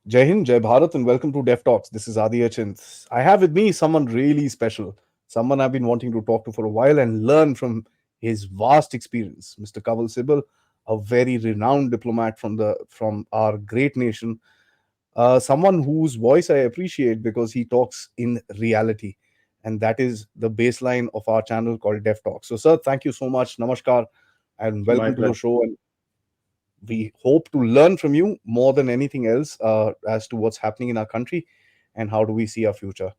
Jai Hind, Jai Bharat, and welcome to Dev Talks. This is Aadi. I have with me someone really special, someone I've been wanting to talk to for a while and learn from his vast experience. Mr. Kanwal Sibal, a very renowned diplomat from our great nation, someone whose voice I appreciate because he talks in reality, and that is the baseline of our channel called Dev Talks. So, sir, thank you so much. Namaskar, and My welcome to the pleasure. show. And we hope to learn from you more than anything else as to what's happening in our country and how do we see our future.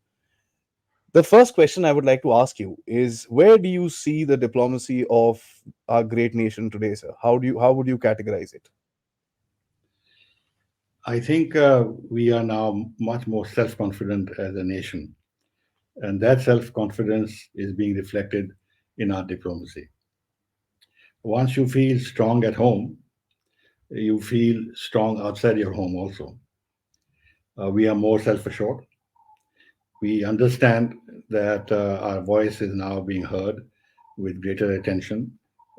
The first question I would like to ask you is, where do you see the diplomacy of our great nation today, sir? How would you categorize it? I think we are now much more self confident as a nation, and that self confidence is being reflected in our diplomacy. Once you feel strong at home, you feel strong outside your home also. We are more self assured. We understand that our voice is now being heard with greater attention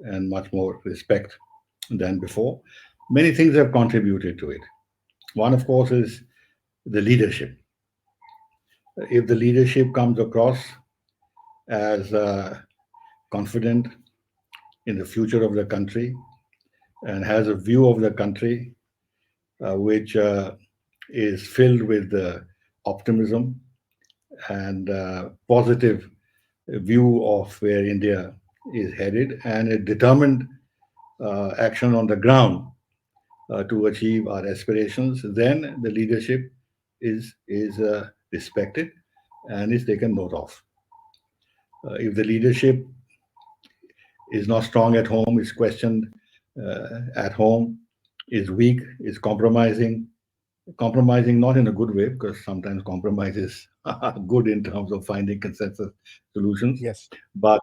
and much more respect than before. Many things have contributed to it. One, of course, is the leadership. If the leadership comes across as confident in the future of the country and has a view of the country which is filled with optimism and positive view of where India is headed and a determined action on the ground to achieve our aspirations, then the leadership is respected and is taken note of. If the leadership is not strong at home, is questioned at home, is weak, is compromising not in a good way, because sometimes compromises are good in terms of finding consensus solutions, Yes. but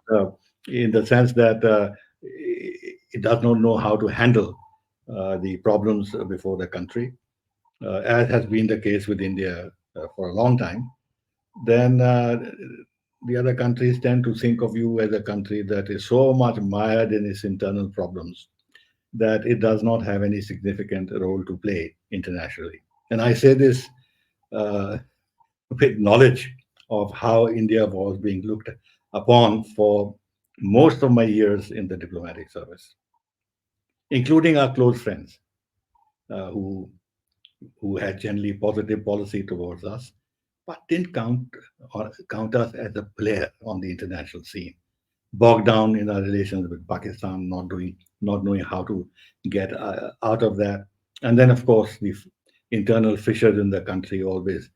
in the sense that it does not know how to handle the problems before the country, as has been the case with India for a long time, then the other countries tend to think of you as a country that is so much mired in its internal problems that it does not have any significant role to play internationally. And I say this uh, with knowledge of how India was being looked upon for most of my years in the diplomatic service, including our close friends who had generally positive policy towards us, but didn't count us as a player on the international scene. Bogged down in our relations with Pakistan, not knowing how to get out of that, and then of course the internal fissures in the country, always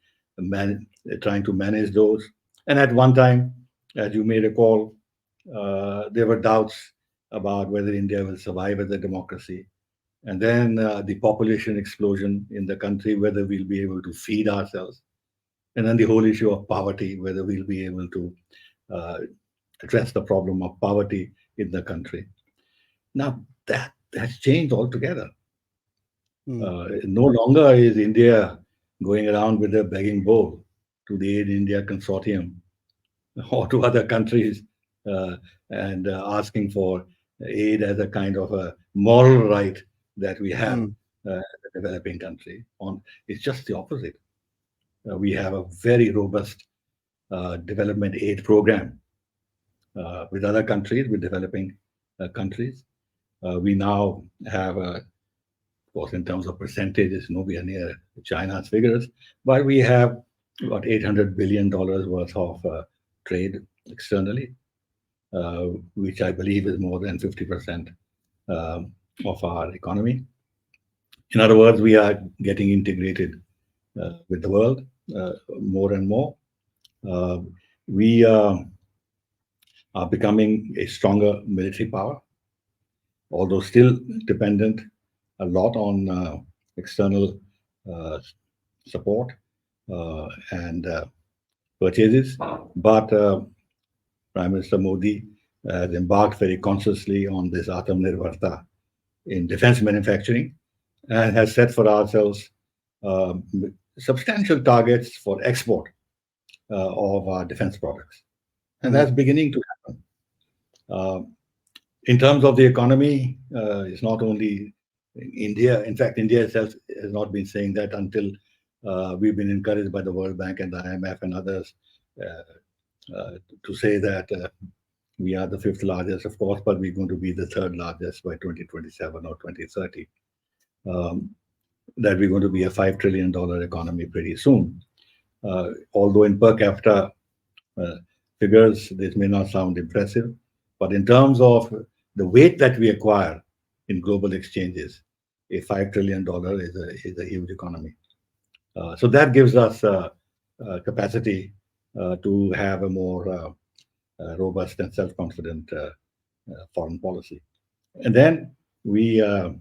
trying to manage those. And at one time, as you may recall, there were doubts about whether India will survive as a democracy. And then the population explosion in the country, whether we'll be able to feed ourselves. And then the whole issue of poverty, whether we'll be able to uh, address the problem of poverty in the country. Now, that has changed altogether. Hmm. No longer is India going around with a begging bowl to the Aid India Consortium or to other countries uh, and asking for aid as a kind of a moral right that we have Hmm. as a developing country. It's just the opposite. We have a very robust development aid program with other countries, with developing countries. We now have, of course, in terms of percentages, we are near China's figures, but we have about $800 billion worth of trade externally, which I believe is more than 50% of our economy. In other words, we are getting integrated with the world more and more. Uh, we are becoming a stronger military power, although still dependent a lot on external uh, support and purchases. But Prime Minister Modi has embarked very consciously on this Atmanirbharta in defense manufacturing and has set for ourselves um, substantial targets for export of our defense products. And Hmm. that's beginning to happen. Uh, in terms of the economy, it's not only India. In fact, India itself has not been saying that until We've been encouraged by the World Bank and the IMF and others to say that we are the fifth largest, of course, but we're going to be the third largest by 2027 or 2030. Um, that we're going to be a $5 trillion economy pretty soon. Although in per capita uh, figures, this may not sound impressive, but in terms of the weight that we acquire in global exchanges, a $5 trillion is a huge economy. So that gives us capacity to have a more robust and self-confident foreign policy. And then we are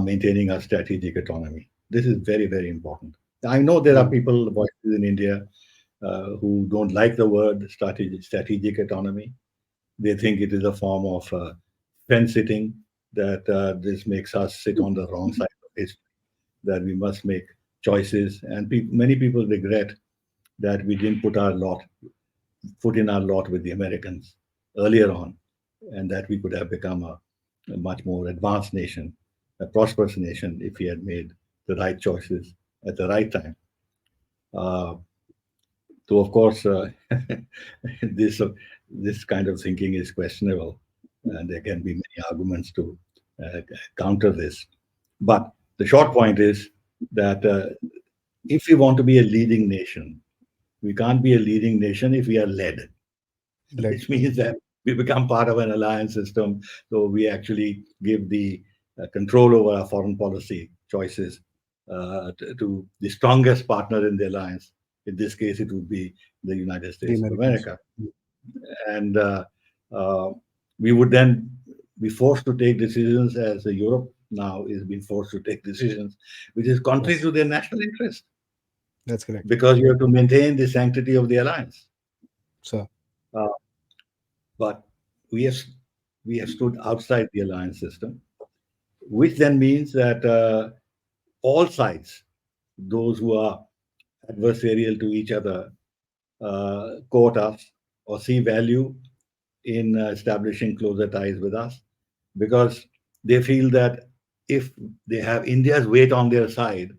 maintaining our strategic autonomy. This is very, very important. I know there are Mm. people, voices in India, who don't like the word strategic autonomy. They think it is a form of fence sitting, that this makes us sit on the wrong side of history, that we must make choices. And many people regret that we didn't put in our lot with the Americans earlier on, and that we could have become a much more advanced nation, a prosperous nation, if we had made the right choices at the right time. Uh, so, of course, this this kind of thinking is questionable, and there can be many arguments to uh, counter this. But the short point is that if we want to be a leading nation, we can't be a leading nation if we are led, Led. which means that we become part of an alliance system. So we actually give the control over our foreign policy choices to the strongest partner in the alliance. In this case, it would be the United The States of Americans. America. And uh, we would then be forced to take decisions, as Europe now is being forced to take decisions, which is contrary Yes, to their national interest, that's correct. because you have to maintain the sanctity of the alliance. So, Uh, but we have we have stood outside the alliance system, which then means that all sides, those who are adversarial to each other, court us or see value in establishing closer ties with us, because they feel that if they have India's weight on their side,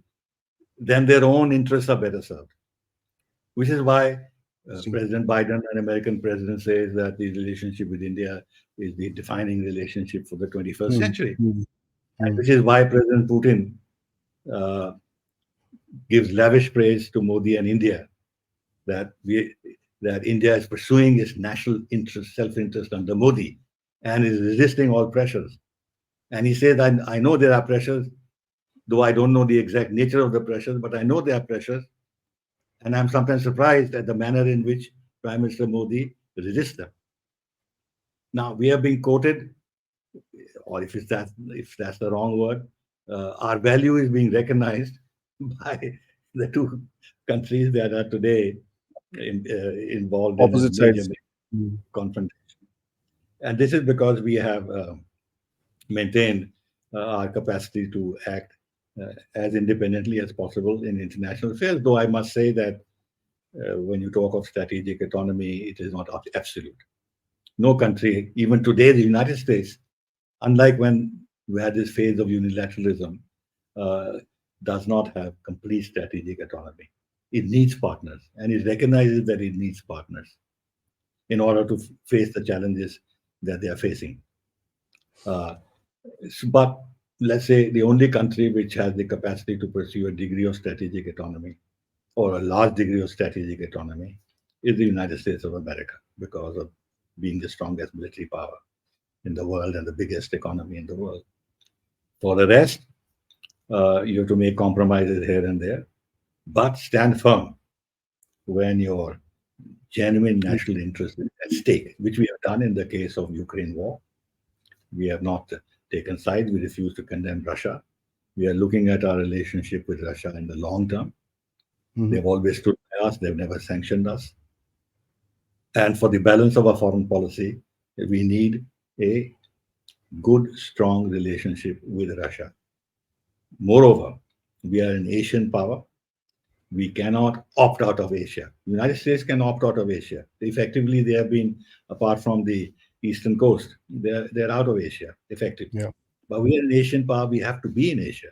then their own interests are better served. Which is why interesting. President Biden, an American president, says that the relationship with India is the defining relationship for the 21st Mm. century. Mm. And Mm. which is why President Putin uh, gives lavish praise to Modi and India, that India is pursuing its national interest, self-interest under Modi, and is resisting all pressures. And he says, I know there are pressures, though I don't know the exact nature of the pressures, but I know there are pressures. And I'm sometimes surprised at the manner in which Prime Minister Modi resists them. Now, we have been quoted, or if that's the wrong word, our value is being recognized by the two countries that are today involved in a Opposite major sides. Mm. confrontation. And this is because we have maintained our capacity to act as independently as possible in international affairs. Though I must say that when you talk of strategic autonomy, it is not absolute. No country, even today, the United States, unlike when we had this phase of unilateralism, uh, does not have complete strategic autonomy. It needs partners, and it recognizes that it needs partners in order to face the challenges that they are facing. Uh, but let's say the only country which has the capacity to pursue a degree of strategic autonomy, or a large degree of strategic autonomy, is the United States of America, because of being the strongest military power in the world and the biggest economy in the world. For the rest, you have to make compromises here and there, but stand firm when your genuine national interest is at stake, which we have done in the case of Ukraine war. We have not taken sides. We refuse to condemn Russia. We are looking at our relationship with Russia in the long term. Mhm. They've always stood by us. They've never sanctioned us. And for the balance of our foreign policy, we need a good, strong relationship with Russia. Moreover, we are an Asian power. We cannot opt out of Asia. The United States can opt out of Asia. Effectively, they have been, apart from the eastern coast, they're out of Asia, effectively. Yeah. But we are an Asian power. We have to be in Asia.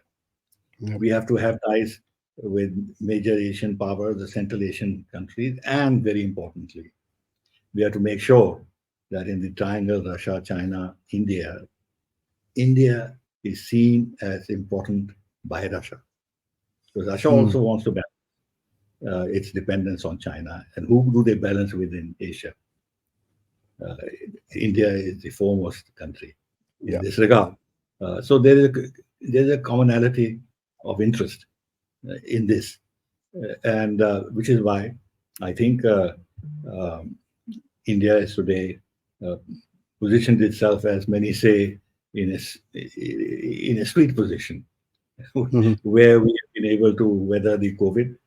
Yep. We have to have ties with major Asian powers, the Central Asian countries, and very importantly, we have to make sure that in the triangle Russia, China, India, India is seen as important by Russia. Because Russia Hmm. also wants to balance its dependence on China. And who do they balance within Asia? Uh, India is the foremost country in Yeah. this regard. So there is a commonality of interest in this, and which is why I think um, India is today uh, positioned itself, as many say, in a sweet position, Hmm. where we have been able to weather the COVID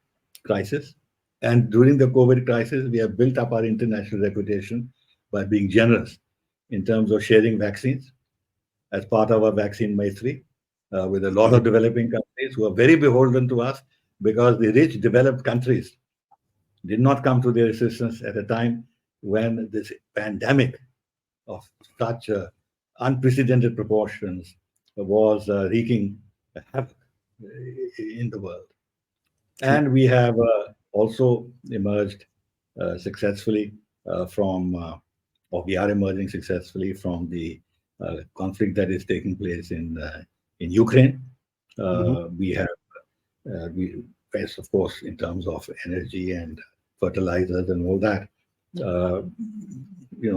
crisis. And during the COVID crisis, we have built up our international reputation by being generous in terms of sharing vaccines as part of our vaccine maitri with a lot of Correct. developing countries who are very beholden to us, because the rich developed countries did not come to their assistance at a time when this pandemic of such unprecedented proportions was wreaking havoc in the world. True. And we have also emerged successfully or we are emerging successfully from the conflict that is taking place in Ukraine. Hmm. We have we face, of course, in terms of energy and fertilizers and all that. Uh,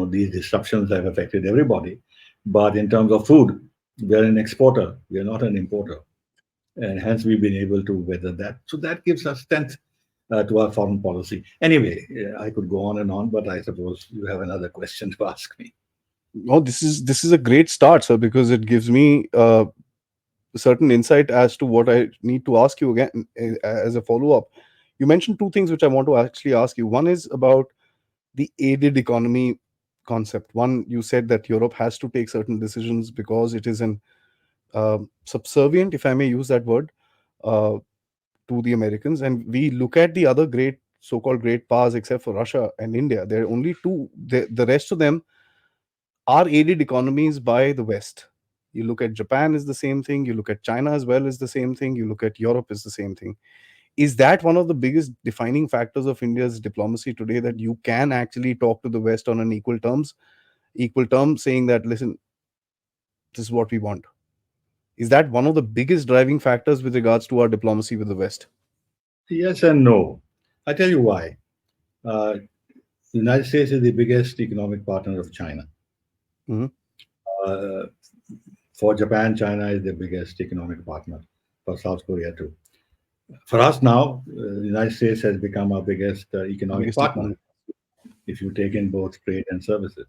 these disruptions have affected everybody. But in terms of food, we are an exporter. We are not an importer, and hence we've been able to weather that. So that gives us strength to our foreign policy. Anyway, I could go on and on, but I suppose you have another question to ask me. No, this is a great start, sir, because it gives me a certain insight as to what I need to ask you again as a follow up. You mentioned two things which I want to actually ask you. One is about the aided economy concept. One, you said that Europe has to take certain decisions because it is an subservient, if I may use that word, uh, to the Americans. And we look at the other great so-called great powers, except for Russia and India. There are only two. The rest of them are aided economies by the West. You look at Japan is the same thing. You look at China as well is the same thing. You look at Europe is the same thing. Is that one of the biggest defining factors of India's diplomacy today, that you can actually talk to the West on an equal term, saying that, listen, this is what we want? Is that one of the biggest driving factors with regards to our diplomacy with the West? Yes and no. I tell you why. The United States is the biggest economic partner of China. Hmm. Uh, for Japan, China is the biggest economic partner. For South Korea too. For us now, the United States has become our biggest economic Biggest partner, economic. if you take in both trade and services.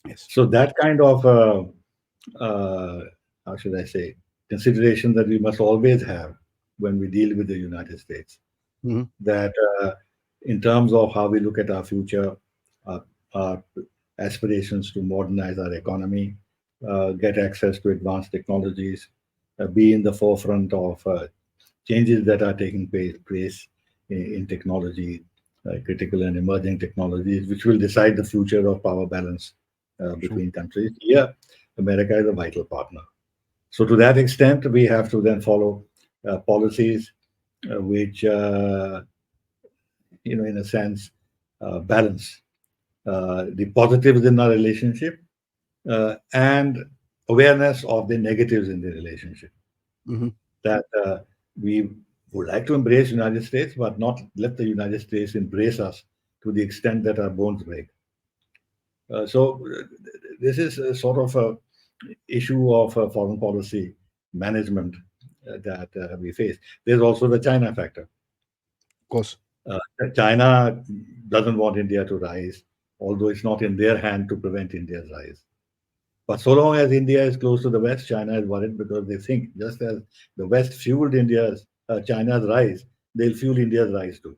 Yes. So that kind of uh, how should I say, consideration that we must always have when we deal with the United States. Hmm. That in terms of how we look at our future, our aspirations to modernize our economy, get access to advanced technologies, be in the forefront of changes that are taking place in technology, critical and emerging technologies, which will decide the future of power balance True. between countries. Here, America is a vital partner. So, to that extent, we have to then follow policies which, in a sense, balance the positives in our relationship and awareness of the negatives in the relationship. Hmm. That we would like to embrace United States, but not let the United States embrace us to the extent that our bones break. So this is a sort of a issue of foreign policy management that we face. There's also the China factor. Of course. Uh, China doesn't want India to rise, although it's not in their hand to prevent India's rise. But so long as India is close to the West, China is worried, because they think just as the West fueled China's rise, they'll fuel India's rise too.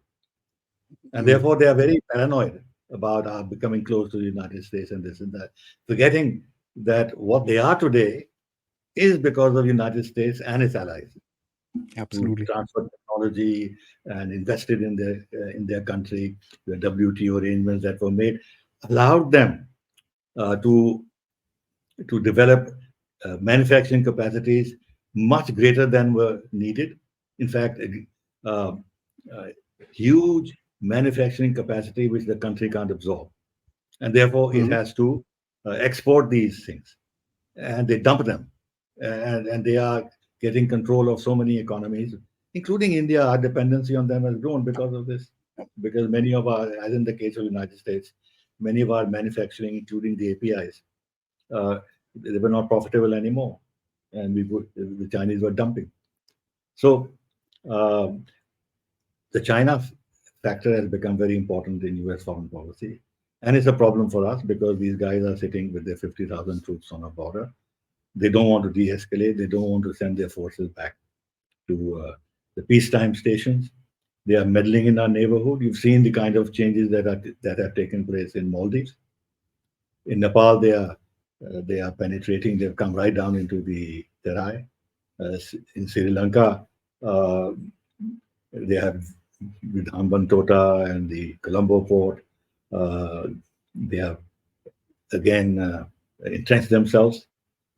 And Mm. therefore, they are very paranoid about becoming close to the United States and this and that, forgetting that what they are today is because of the United States and its allies, who Absolutely. transferred technology and invested in their country. The WTO arrangements that were made allowed them to develop manufacturing capacities much greater than were needed. In fact, uh, uh, huge manufacturing capacity which the country can't absorb, and therefore it Mhm. has to export these things, and they dump them, and they are getting control of so many economies, including India. Our dependency on them has grown because of this, because many of our, as in the case of the United States, many of our manufacturing, including the APIs, uh, they were not profitable anymore, and the Chinese were dumping. So uh, the China factor has become very important in U.S. foreign policy, and it's a problem for us because these guys are sitting with their 50,000 troops on our border. They don't want to de-escalate. They don't want to send their forces back to the peacetime stations. They are meddling in our neighborhood. You've seen the kind of changes that have taken place in Maldives. In Nepal, they are penetrating. They've come right down into the Terai. In Sri Lanka, uh, they have with Hambantota and the Colombo port. Uh, they have again entrenched themselves.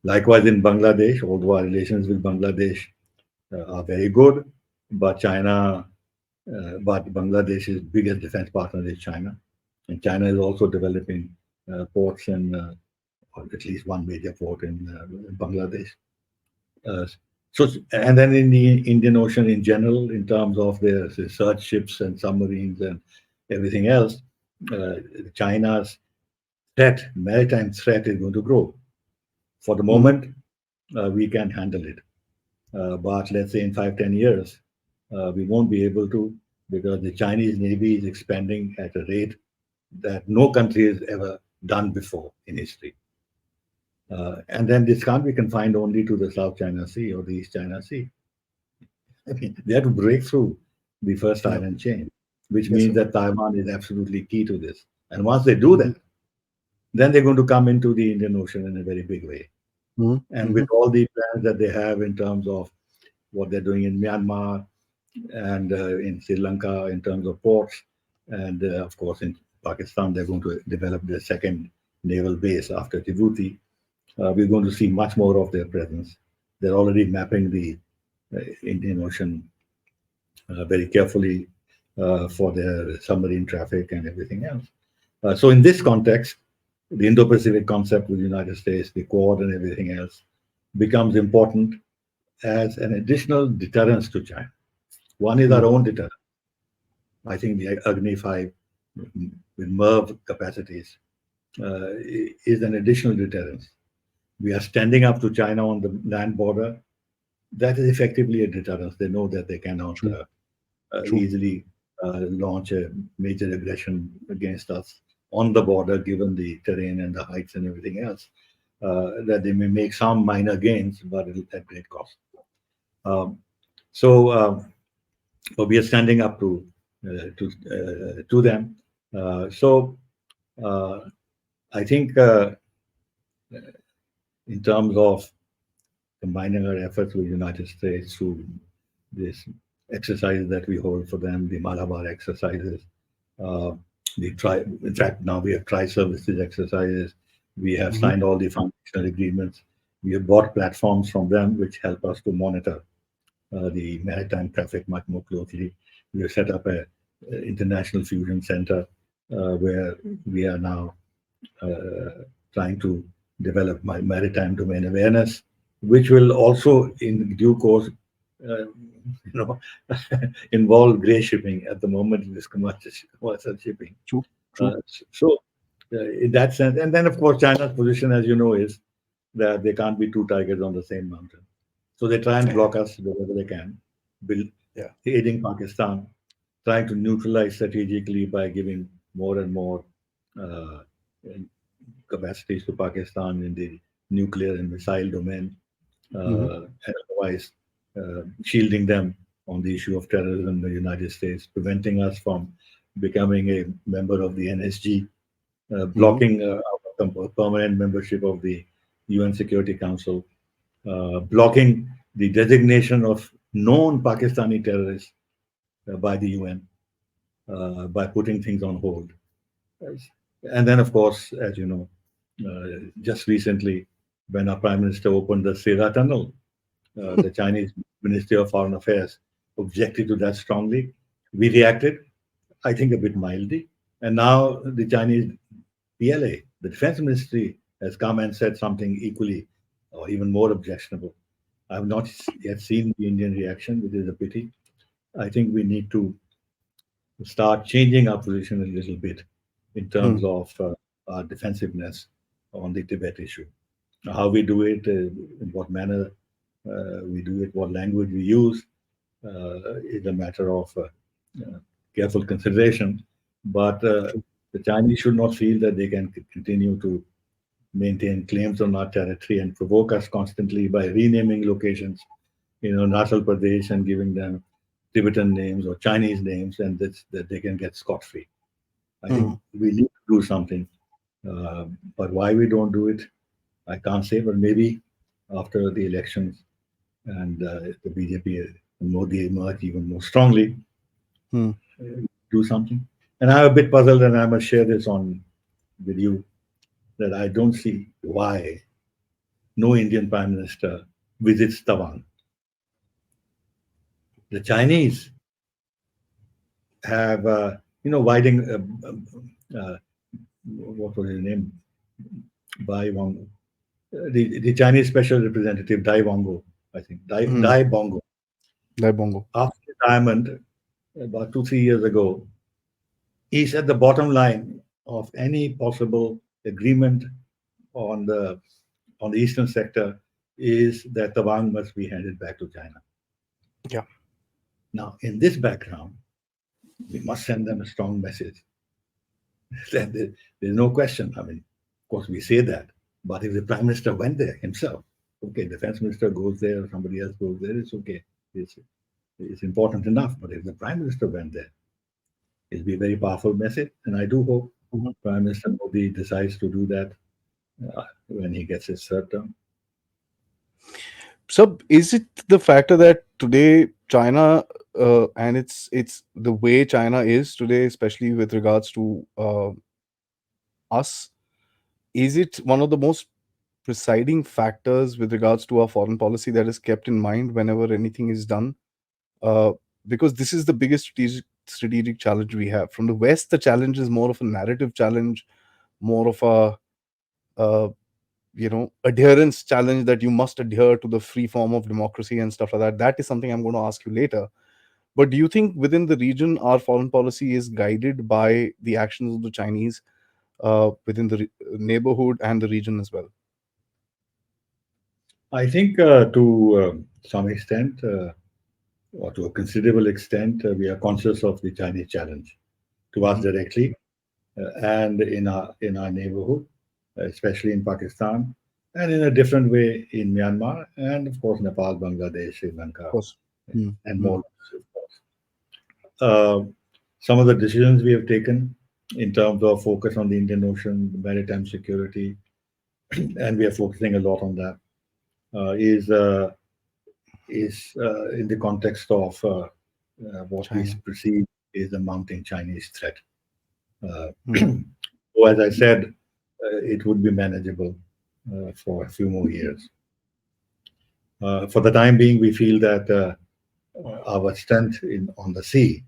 Likewise in Bangladesh, although our relations with Bangladesh are very good, but but Bangladesh's biggest defense partner is China, and China is also developing ports in, or at least one major port in Bangladesh. Uh, so, and then in the Indian Ocean in general, in terms of their search ships and submarines and everything else, uh, China's maritime threat, is going to grow. For the Mhm. moment, we can handle it. But let's say in 5, 10 years, we won't be able to because the Chinese Navy is expanding at a rate that no country has ever done before in history. And then this can't be confined only to the South China Sea or the East China Sea. I mean, they have to break through the first Yeah. island chain, which Yes, means sir. that Taiwan is absolutely key to this. And once they do Mhm. that, then they're going to come into the Indian Ocean in a very big way. Mhm. And with Mhm. all the plans that they have in terms of what they're doing in Myanmar and in Sri Lanka in terms of ports, and of course in Pakistan, they're going to develop their second naval base after Djibouti. We're going to see much more of their presence. They're already mapping the Indian Ocean very carefully for their submarine traffic and everything else. So, in this context, the Indo Pacific concept with the United States, the Quad, and everything else becomes important as an additional deterrence to China. One is our Mhm. own deterrent. I think the Agni 5 with MERV capacities is an additional deterrence. We are standing up to China on the land border. That is effectively a deterrence. They know that they cannot True. True. easily launch a major aggression against us on the border, given the terrain and the heights and everything else. That they may make some minor gains, but at great cost. Um, so, but we are standing up to them. So, uh, I think in terms of combining our efforts with the United States through this exercises that we hold for them, the Malabar exercises, uh, in fact, now we have tri-services exercises. We have Mhm. signed all the foundational agreements. We have bought platforms from them which help us to monitor the maritime traffic much more closely. We have set up a international fusion center where we are now trying to develop maritime domain awareness, which will also, in due course, uh, you know, involve grey shipping. At the moment, it is commercial shipping. True. True. Uh, so, in that sense, and then of course, China's position, as you know, is that they can't be two tigers on the same mountain. So they try and block us wherever they can, build, Yeah. aiding Pakistan, trying to neutralize strategically by giving more and more uh, capacities to Pakistan in the nuclear and missile domain, Mhm. and otherwise shielding them on the issue of terrorism in the United States, preventing us from becoming a member of the NSG, Mhm. blocking our permanent membership of the UN Security Council, blocking the designation of known Pakistani terrorists by the UN by putting things on hold. And then, of course, as you know, just recently, when our Prime Minister opened the Sera Tunnel, The Chinese Ministry of Foreign Affairs objected to that strongly. We reacted, I think, a bit mildly. And now the Chinese PLA, the Defense Ministry, has come and said something equally or even more objectionable. I have not yet seen the Indian reaction, which is a pity. I think we need to start changing our position a little bit in terms Hmm. of our defensiveness on the Tibet issue. How we do it, in what manner we do it, what language we use, is a matter of careful consideration. But the Chinese should not feel that they can continue to maintain claims on our territory and provoke us constantly by renaming locations, Natal Pradesh, and giving them Tibetan names or Chinese names, and that they can get scot free. I think Hmm. we need to do something. Uh, but why we don't do it, I can't say. But maybe after the elections and the BJP and Modi emerge even more strongly, Hmm. do something. And I'm a bit puzzled, and I must share this on with you that I don't see why no Indian Prime Minister visits Taiwan. The Chinese have, Widing, what was his name? Bai Wang, the Chinese special representative Dai Bongo, I think, Hmm. Dai Bongo. Dai Bongo. After retirement, about 2, 3 years ago, he said the bottom line of any possible agreement on the eastern sector is that Taiwan must be handed back to China. Yeah. Now, in this background, we must send them a strong message. There's no question. I mean, of course, we say that, but if the prime minister went there himself, okay, defense minister goes there, or somebody else goes there, it's okay. It's, it's important enough. But if the prime minister went there, it'll be a very powerful message. And I do hope Mhm. Prime Minister Modi decides to do that when he gets his third term. So, is it the factor that today China, and it's the way China is today, especially with regards to us, is it one of the most presiding factors with regards to our foreign policy that is kept in mind whenever anything is done? Uh, because this is the biggest strategic challenge we have. From the West, the challenge is more of a narrative challenge, more of a adherence challenge, that you must adhere to the free form of democracy and stuff like that. That is something I'm going to ask you later. But do you think within the region our foreign policy is guided by the actions of the Chinese within the neighborhood and the region as well? I think to some extent, or to a considerable extent, we are conscious of the Chinese challenge to us Hmm. directly and in our neighborhood, especially in Pakistan, and in a different way in Myanmar, and of course Nepal, Bangladesh, Sri Of Lanka, course. Hmm. and Hmm. more. Of course. Some of the decisions we have taken in terms of focus on the Indian Ocean, maritime security, and we are focusing a lot on that, is in the context of what we China. perceive is a mounting Chinese threat. Uh, Hmm. so, as I said, it would be manageable for a few more years. For the time being, we feel that our strength on the sea,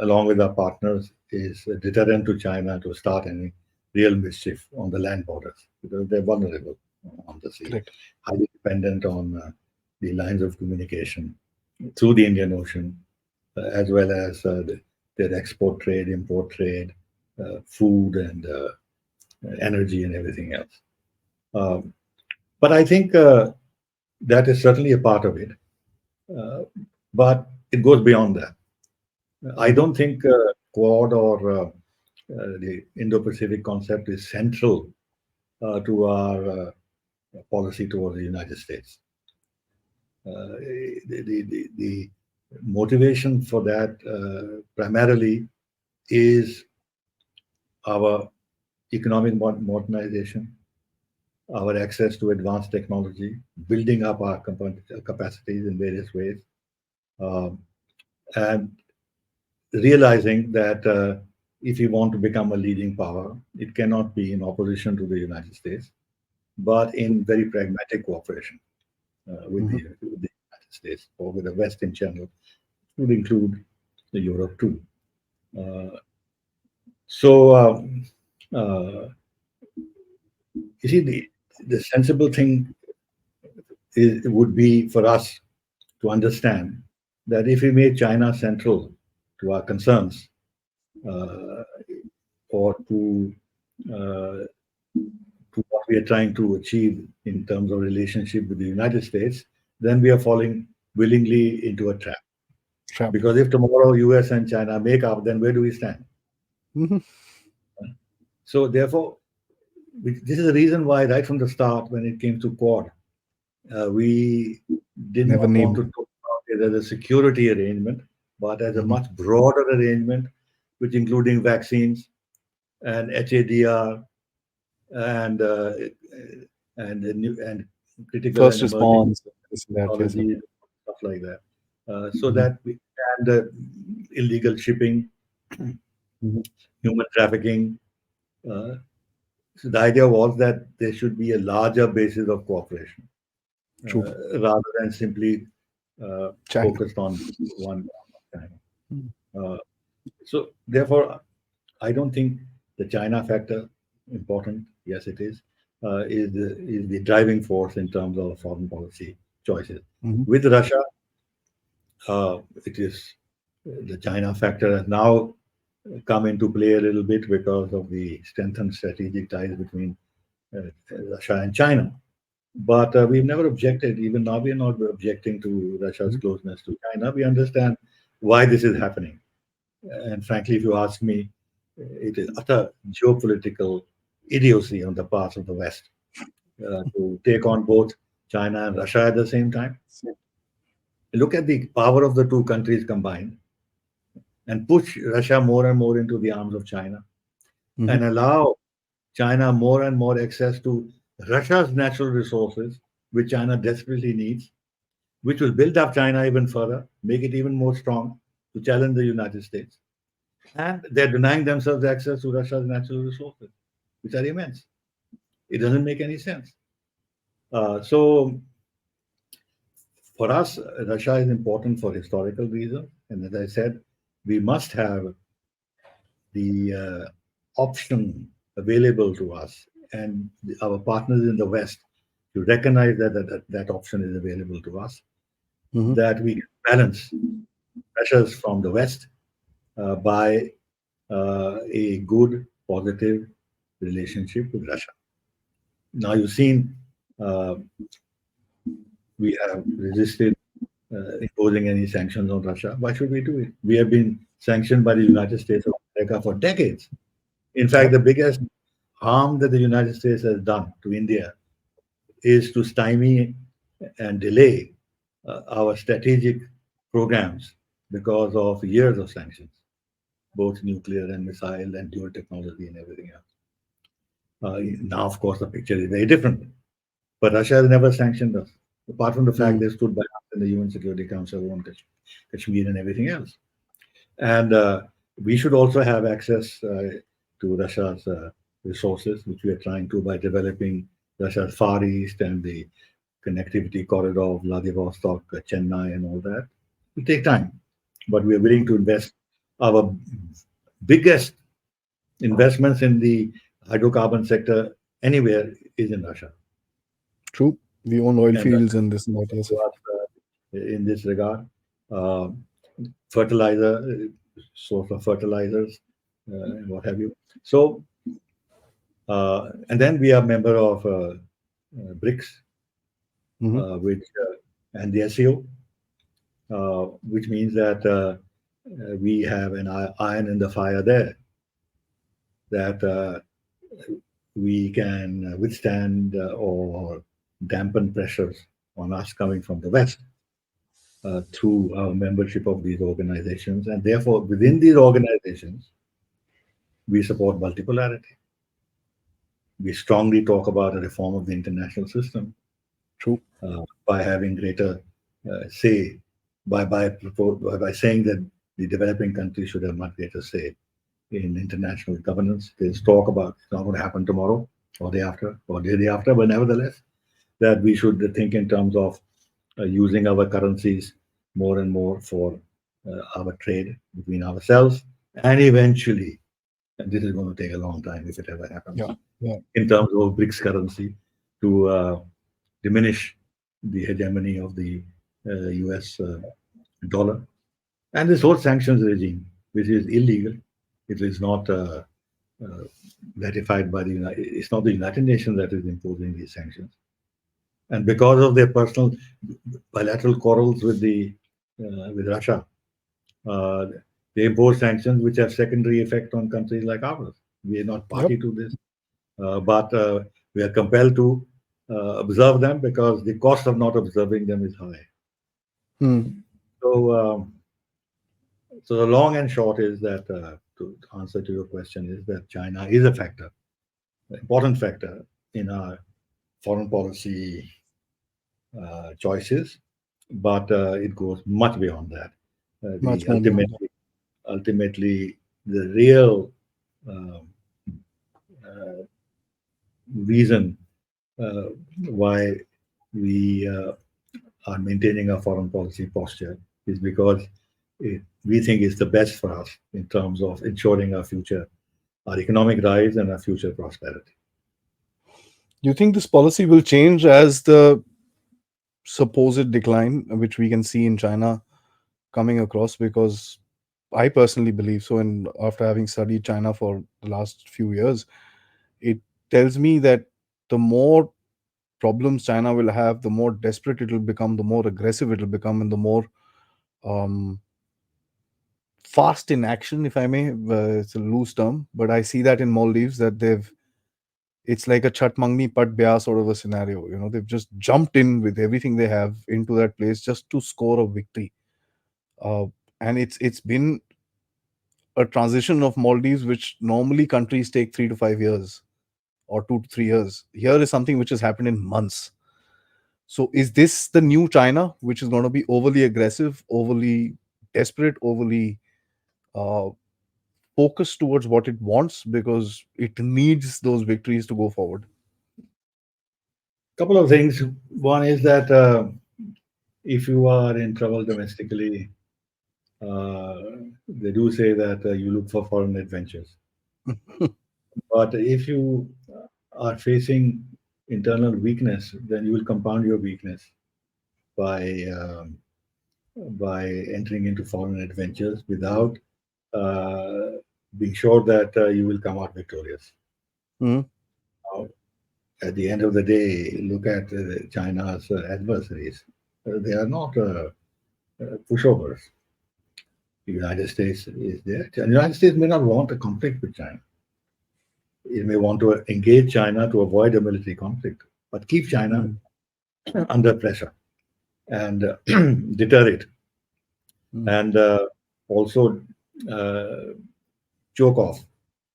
along with our partners, is a deterrent to China to start any real mischief on the land borders because they're vulnerable on the sea, Correct. highly dependent on the lines of communication through the Indian Ocean, as well as their export trade, import trade, food, and energy, and everything else. Um, but I think that is certainly a part of it. Uh, but it goes beyond that. I Hmm. don't think Quad or the Indo-Pacific concept is central to our policy towards the United States. The motivation for that primarily is our economic modernization, our access to advanced technology, building up our capacities in various ways, um, and realizing that if we want to become a leading power, it cannot be in opposition to the United States, but in very pragmatic cooperation. Hmm. with the United States or with the West in general. It would include the Europe too. Uh, so you see, the sensible thing would be for us to understand that if we make China central to our concerns, uh, or uh, to what we are trying to achieve in terms of relationship with the United States, then we are falling willingly into a trap. Trap. Because if tomorrow US and China make up, then where do we stand? Hmm. So therefore, this is the reason why right from the start, when it came to Quad, we did Never not want named to it. talk about it as a security arrangement, but as a Hmm. much broader arrangement, which including vaccines and HADR and and critical and First emerging response, this and that. Yes, sir. technologies, stuff like that, so Hmm. that we and illegal shipping, Hmm. human trafficking. Uh, so the idea was that there should be a larger basis of cooperation True. rather than simply China. focused on one China. Mhm. Uh, so therefore, I don't think the China factor important. Yes, it is the driving force in terms of foreign policy choices. Mhm. With Russia, it is the China factor has now come into play a little bit because of the strengthened strategic ties between Russia and China. But we've never objected. Even now, we are not objecting to Russia's Mhm. closeness to China. We understand why this is happening. And frankly, if you ask me, it is utter geopolitical idiocy on the part of the West to take on both China and Russia at the same time. Look at the power of the two countries combined and push Russia more and more into the arms of China Mhm. and allow China more and more access to Russia's natural resources, which China desperately needs, which will build up China even further, make it even more strong to challenge the United States. And they're denying themselves access to Russia's natural resources, which are immense. It doesn't make any sense. So for us, Russia is important for historical reasons. And as I said, we must have the option available to us and our partners in the West to recognize that option is available to us, Mhm. that we can balance pressures from the West by a good, positive relationship with Russia. Now, you've seen uh, we have resisted imposing any sanctions on Russia. Why should we do it? We have been sanctioned by the United States of America for decades. In fact, Yep. the biggest harm that the United States has done to India is to stymie and delay our strategic programs because of years of sanctions, both nuclear and missile and dual technology and everything else. Now, of course, the picture is very different. But Russia has never sanctioned us, apart from the fact Mm. they stood by us in the UN Security Council on Kashmir and everything else. And we should also have access to Russia's resources, which we are trying to by developing Russia's Far East and the connectivity corridor of Vladivostok, Chennai, and all that. It will take time, but we are willing Mhm. to invest our biggest investments in the hydrocarbon sector anywhere is in Russia. True. We own oil And fields and this and that. Yes, to sir. us in this regard. Uh, fertilizer, source of fertilizers, and what have you. So, and then we are member of BRICS, Mhm. which and the SEO, which means that we have an iron in the fire there that we can withstand or dampen pressures on us coming from the West through our membership of these organizations. And therefore, within these organizations, we support multipolarity. We strongly talk about a reform of the international system True. by having greater say, by saying that the developing countries should have much greater say in international governance. There's talk about it's not going to happen tomorrow or day after or day after, but nevertheless, that we should think in terms of using our currencies more and more for our trade between ourselves, and eventually, and this is going to take a long time if it ever happens, Yeah. Yeah. in terms of BRICS currency, to diminish the hegemony of the US dollar. And this whole sanctions regime, which is illegal, it is not uh, ratified by the United. It's not the United Nations that is imposing these sanctions, and because of their personal bilateral quarrels with Russia, uh, they impose sanctions which have secondary effect on countries like ours. We are not Yep. party to this, but we are compelled to observe them because the cost of not observing them is high. Hmm. So, so the long and short is that to answer to your question is that China is a factor, an important factor in our foreign policy choices, but it goes much beyond that. The Much more beyond that. ultimately the real um, uh, reason uh, why we are maintaining a foreign policy posture is because we think it's the best for us in terms of ensuring our future, our economic rise, and our future prosperity. Do you think this policy will change as the supposed decline, which we can see in China, coming across? Because I personally believe so, and after having studied China for the last few years, it tells me that the more problems China will have, the more desperate it will become, the more aggressive it will become, and the more um, fast in action, if I may. It's a loose term, but I see that in Maldives that they've it's like a Chat Mangni Pat Bya sort of a scenario. They've just jumped in with everything they have into that place just to score a victory. Uh, and it's been a transition of Maldives, which normally countries take 3 to 5 years or 2 to 3 years. Here is something which has happened in months. So is this the new China, which is going to be overly aggressive, overly desperate, overly uh, focused towards what it wants because it needs those victories to go forward? Couple of things. One is that if you are in trouble domestically, uh, they do say that you look for foreign adventures. But if you are facing internal weakness, then you will compound your weakness by by entering into foreign adventures without uh, being sure that you will come out victorious. Mhm. Now, at the end of the day, look at China's adversaries. They are not pushovers. The United States is there. The United States may not want a conflict with China. It may want to engage China to avoid a military conflict, but keep China Mm, under pressure and deter it, mm. and also uh, choke off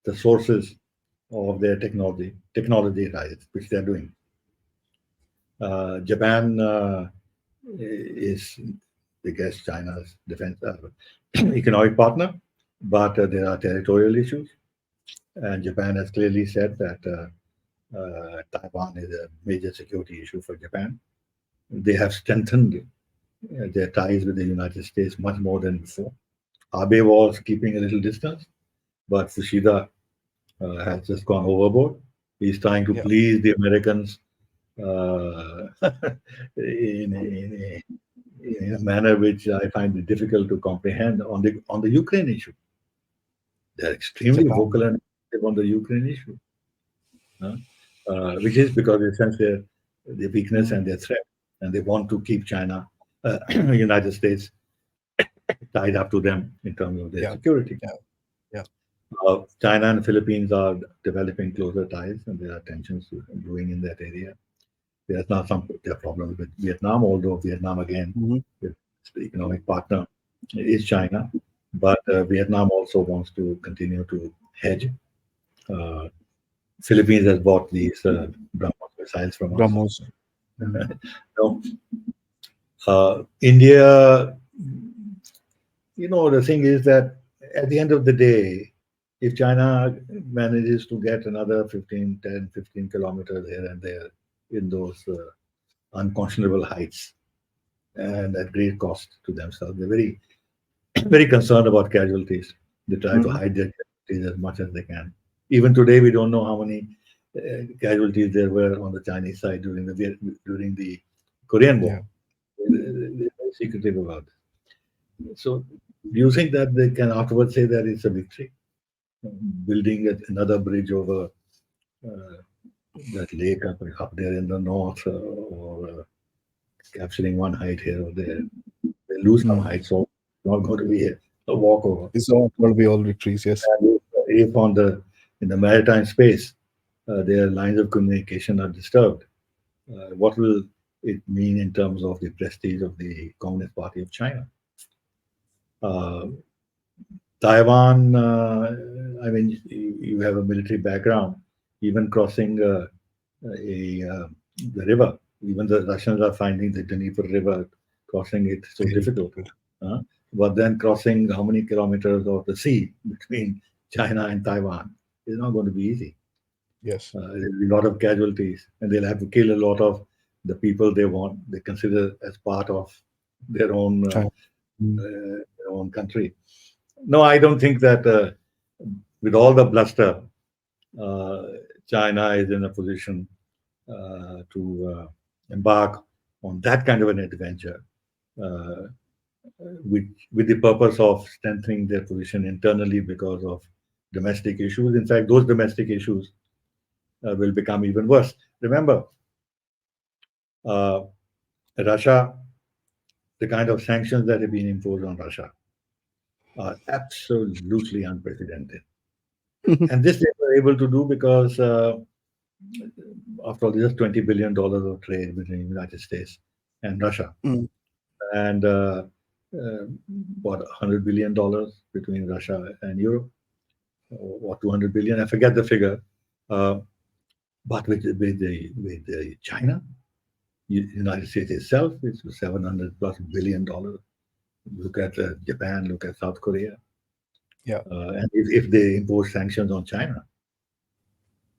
the sources of their technology rise, which they're doing. Japan is, I guess, China's defense economic partner, but there are territorial issues, and Japan has clearly said that Taiwan is a major security issue for Japan. They have strengthened their ties with the United States much more than before. Abe was keeping a little distance, but Fushida has just gone overboard. He's trying to Yeah. please the Americans uh, in in a manner which I find it difficult to comprehend on the Ukraine issue. They're extremely Japan. vocal and active on the Ukraine issue, huh? Which is because they sense their weakness Mm. and their threat, and they want to keep China, United States, tied up to them in terms of their Yeah. security. Yeah. Yeah. China and Philippines are developing closer ties, and there are tensions brewing in that area. There's now some there are problems with Vietnam, although Vietnam again, Hmm. its economic partner is China, but Vietnam also wants to continue to hedge. Uh, Philippines has bought these BrahMos missiles from us. BrahMos. Mm. So, India, the thing is that at the end of the day, if China manages to get another 15, 10, 15 kilometers here and there in those unconscionable heights, and at great cost to themselves. They're very, very concerned about casualties. They try to Hmm. hide their casualties as much as they can. Even today, we don't know how many casualties there were on the Chinese side during the Korean Yeah. War. They're very secretive about it. So, do you think that they can afterwards say that it's a victory? Building another bridge over uh, that lake up there in the north, or capturing one height here or there. They lose some Mm. height, so it's not going to be a walkover. It's all going to be all victories. Yes. And if on the in the maritime space, their lines of communication are disturbed, what will it mean in terms of the prestige of the Communist Party of China? Uh, Taiwan, I mean, you have a military background. Even crossing the river, even the Russians are finding the Dnieper River, crossing it so Very difficult. difficult. Uh, but then crossing how many kilometers of the sea between China and Taiwan is not going to be easy. Yes. There'll be a lot of casualties, and they'll have to kill a lot of the people they consider as part of their own China. Mm. country. No, I don't think that with all the bluster, uh, China is in a position to embark on that kind of an adventure, uh, with the purpose of strengthening their position internally because of domestic issues. In fact, those domestic issues will become even worse. Remember, uh, Russia, the kind of sanctions that have been imposed on Russia are absolutely unprecedented. And this they were able to do because, after all, there's $20 billion of trade between the United States and Russia. Mm. And uh, what, $100 billion between Russia and Europe, or 200 billion, I forget the figure. Uh, but with the China, United States itself, it's 700+ billion dollars. Look at Japan, look at South Korea. Yeah. And if they impose sanctions on China,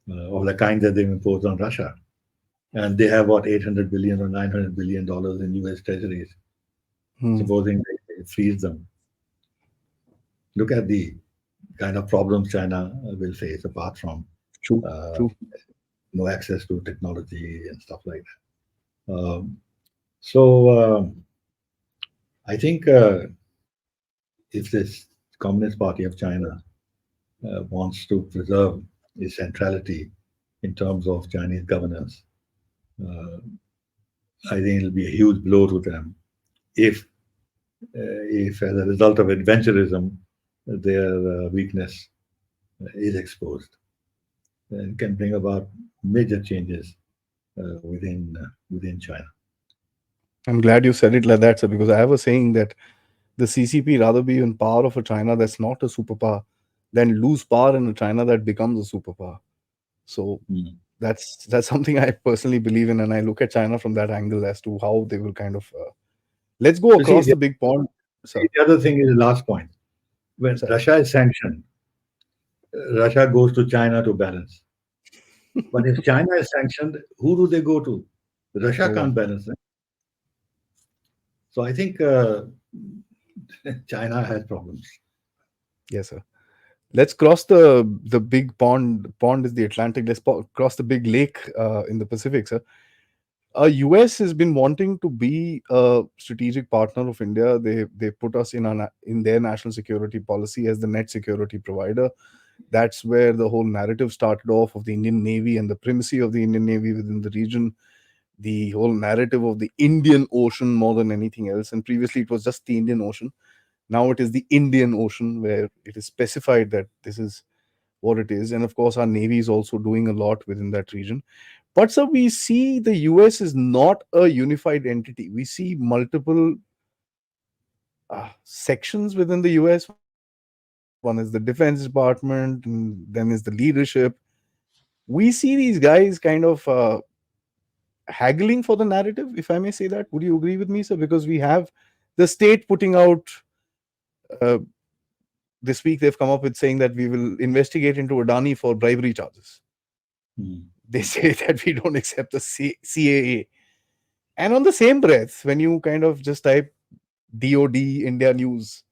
of the kind that they've imposed on Russia, and they have what, 800 billion or $900 billion in US treasuries, Mm. supposing they freeze them, look at the kind of problems China will face, apart from True. uh, True. no access to technology and stuff like that. So I think if this Communist Party of China wants to preserve its centrality in terms of Chinese governance, uh, I think it'll be a huge blow to them if, if as a result of adventurism, their weakness is exposed, and can bring about major changes within China. I'm glad you said it like that, sir, because I have a saying that the CCP rather be in power of a China that's not a superpower than lose power in a China that becomes a superpower. So Mm. that's something I personally believe in, and I look at China from that angle as to how they will kind of. Let's go So see, across the big pond, sir. the other thing is the last point. When Sir. Russia is sanctioned, Russia goes to China to balance. But if China is sanctioned, who do they go to? Russia No can't one. balance them. So I think China has problems. Yes, sir. Let's cross the big pond. Pond is the Atlantic. Let's cross the big lake in the Pacific, sir. US has been wanting to be a strategic partner of India. They put us in their national security policy as the net security provider. That's where the whole narrative started off of the Indian Navy and the primacy of the Indian Navy within the region. The whole narrative of the Indian Ocean more than anything else. And previously it was just the Indian Ocean. Now it is the Indian Ocean, where it is specified that this is what it is. And of course, our Navy is also doing a lot within that region. But so we see the US is not a unified entity. We see multiple sections within the US. One is the Defense Department, and then is the leadership. We see these guys kind of haggling for the narrative, if I may say that. Would you agree with me, sir? Because we have the state putting out uh, this week, they've come up with saying that we will investigate into Adani for bribery charges. Hmm. They say that we don't accept the CAA. And on the same breath, when you kind of just type DOD India News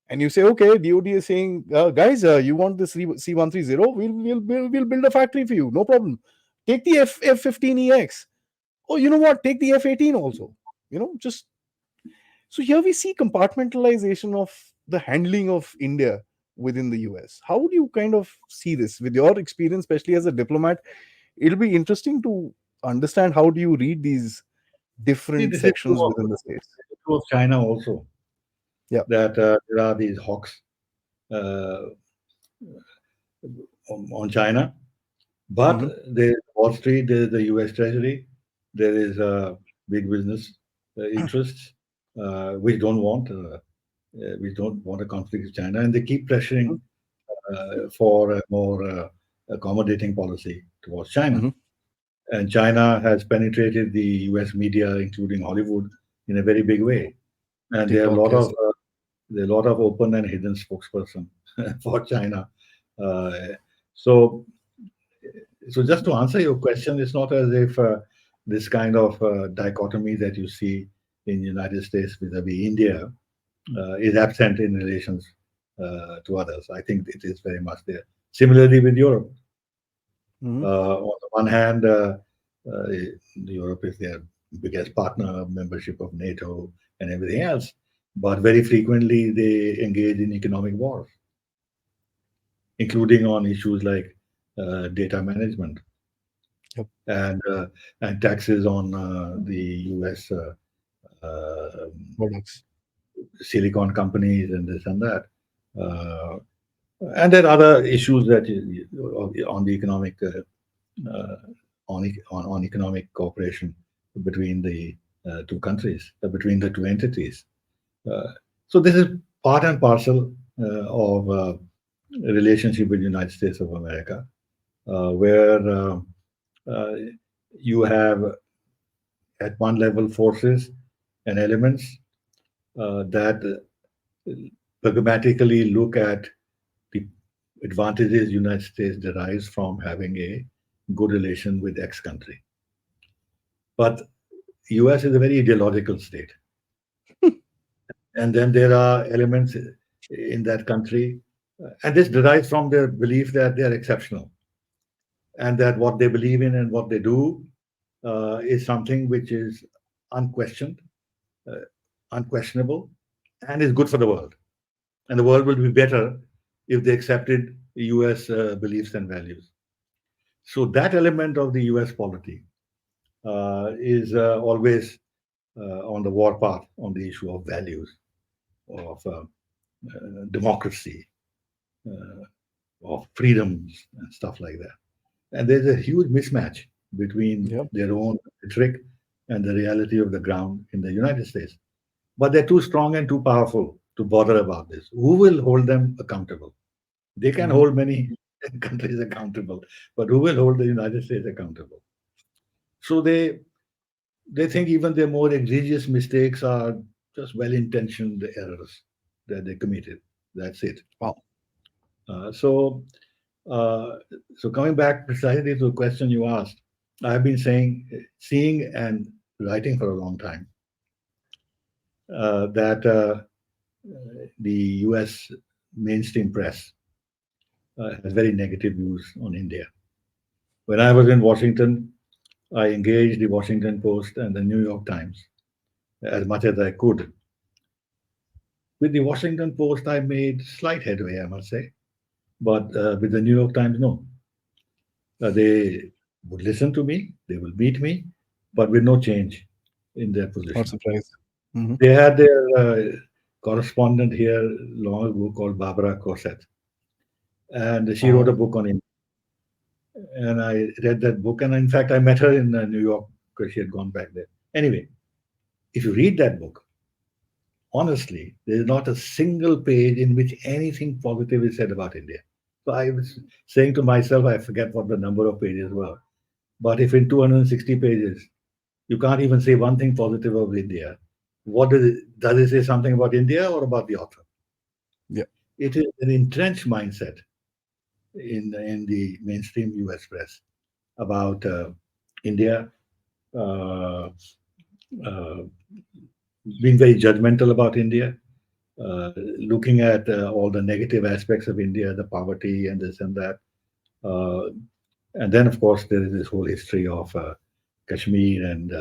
and you say, okay, DOD is saying, guys, you want this C130? We'll build a factory for you. No problem. Take the F15EX. Oh, you know what? Take the F18 also. Just so here we see compartmentalization of the handling of India within the US. How would you kind of see this with your experience, especially as a diplomat? It'll be interesting to understand how do you read these See, different this is true sections of, within the states. true of China also, Yeah. that there are these hawks uh, on China, but Hmm. there's Wall Street, there's the US Treasury, there is big business interests which don't want. We don't want a conflict with China, and they keep pressuring for a more accommodating policy towards China. Hmm. And China has penetrated the U.S. media, including Hollywood, in a very big way. And there are a TikTok, lot of yes. open and hidden spokesperson for China. Uh, so, so just to answer your question, it's not as if this kind of dichotomy that you see in the United States vis-a-vis India is absent in relations to others. I think it is very much there. Similarly with Europe, Hmm. on the one hand, uh, Europe is their biggest partner, membership of NATO and everything else, but very frequently they engage in economic wars, including on issues like data management Yep. and uh, and taxes on the U.S. Uh, Products. silicon companies and this and that. Uh, and there are other issues that on the economic uh, on economic cooperation between the two countries, between the two entities. Uh, so this is part and parcel of a relationship with the United States of America, where uh, you have at one level forces and elements that pragmatically look at the advantages United States derives from having a good relation with X country. But US is a very ideological state. And then there are elements in that country, and this derives from their belief that they are exceptional and that what they believe in and what they do is something which is unquestioned, uh, unquestionable, and is good for the world. And the world will be better if they accepted US beliefs and values. So that element of the US polity is always on the war path on the issue of values, of democracy, uh, of freedoms, and stuff like that. And there's a huge mismatch between Yep. their own rhetoric and the reality of the ground in the United States. But they're too strong and too powerful to bother about this. Who will hold them accountable? They can Hmm. hold many countries accountable, but who will hold the United States accountable? So they think even their more egregious mistakes are just well-intentioned errors that they committed. That's it. Wow. Uh, so, uh, so coming back precisely to the question you asked, I've been seeing and writing for a long time that the U.S. mainstream press has very negative views on India. When I was in Washington, I engaged the Washington Post and the New York Times as much as I could. With the Washington Post, I made slight headway, I must say, but with the New York Times, no. They would listen to me, they will meet me, but with no change in their Not position. surprised. Hmm. They had their correspondent here long ago called Barbara Cosset, and she wrote a Oh. book on it. And I read that book, and in fact, I met her in New York because she had gone back there. Anyway, if you read that book, honestly, there's not a single page in which anything positive is said about India. So I was saying to myself, I forget what the number of pages were. But if in 260 pages you can't even say one thing positive of India, what does it say something about India or about the author? Yeah. It is an entrenched mindset in the mainstream US press about India, uh, uh, being very judgmental about India, looking at all the negative aspects of India, the poverty and this and that. Uh, and then, of course, there is this whole history of Kashmir and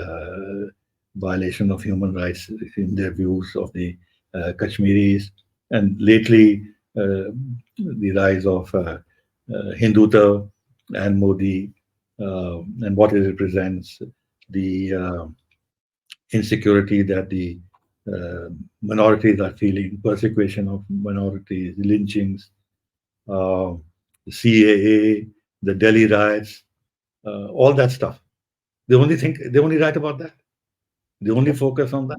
violation of human rights in their views of the Kashmiris. And lately, the rise of Hindutva and Modi and what it represents, the insecurity that the uh, minorities are feeling, persecution of minorities, lynchings, uh, CAA, the Delhi riots, all that stuff. They only write about that. They only Yep. focus on that,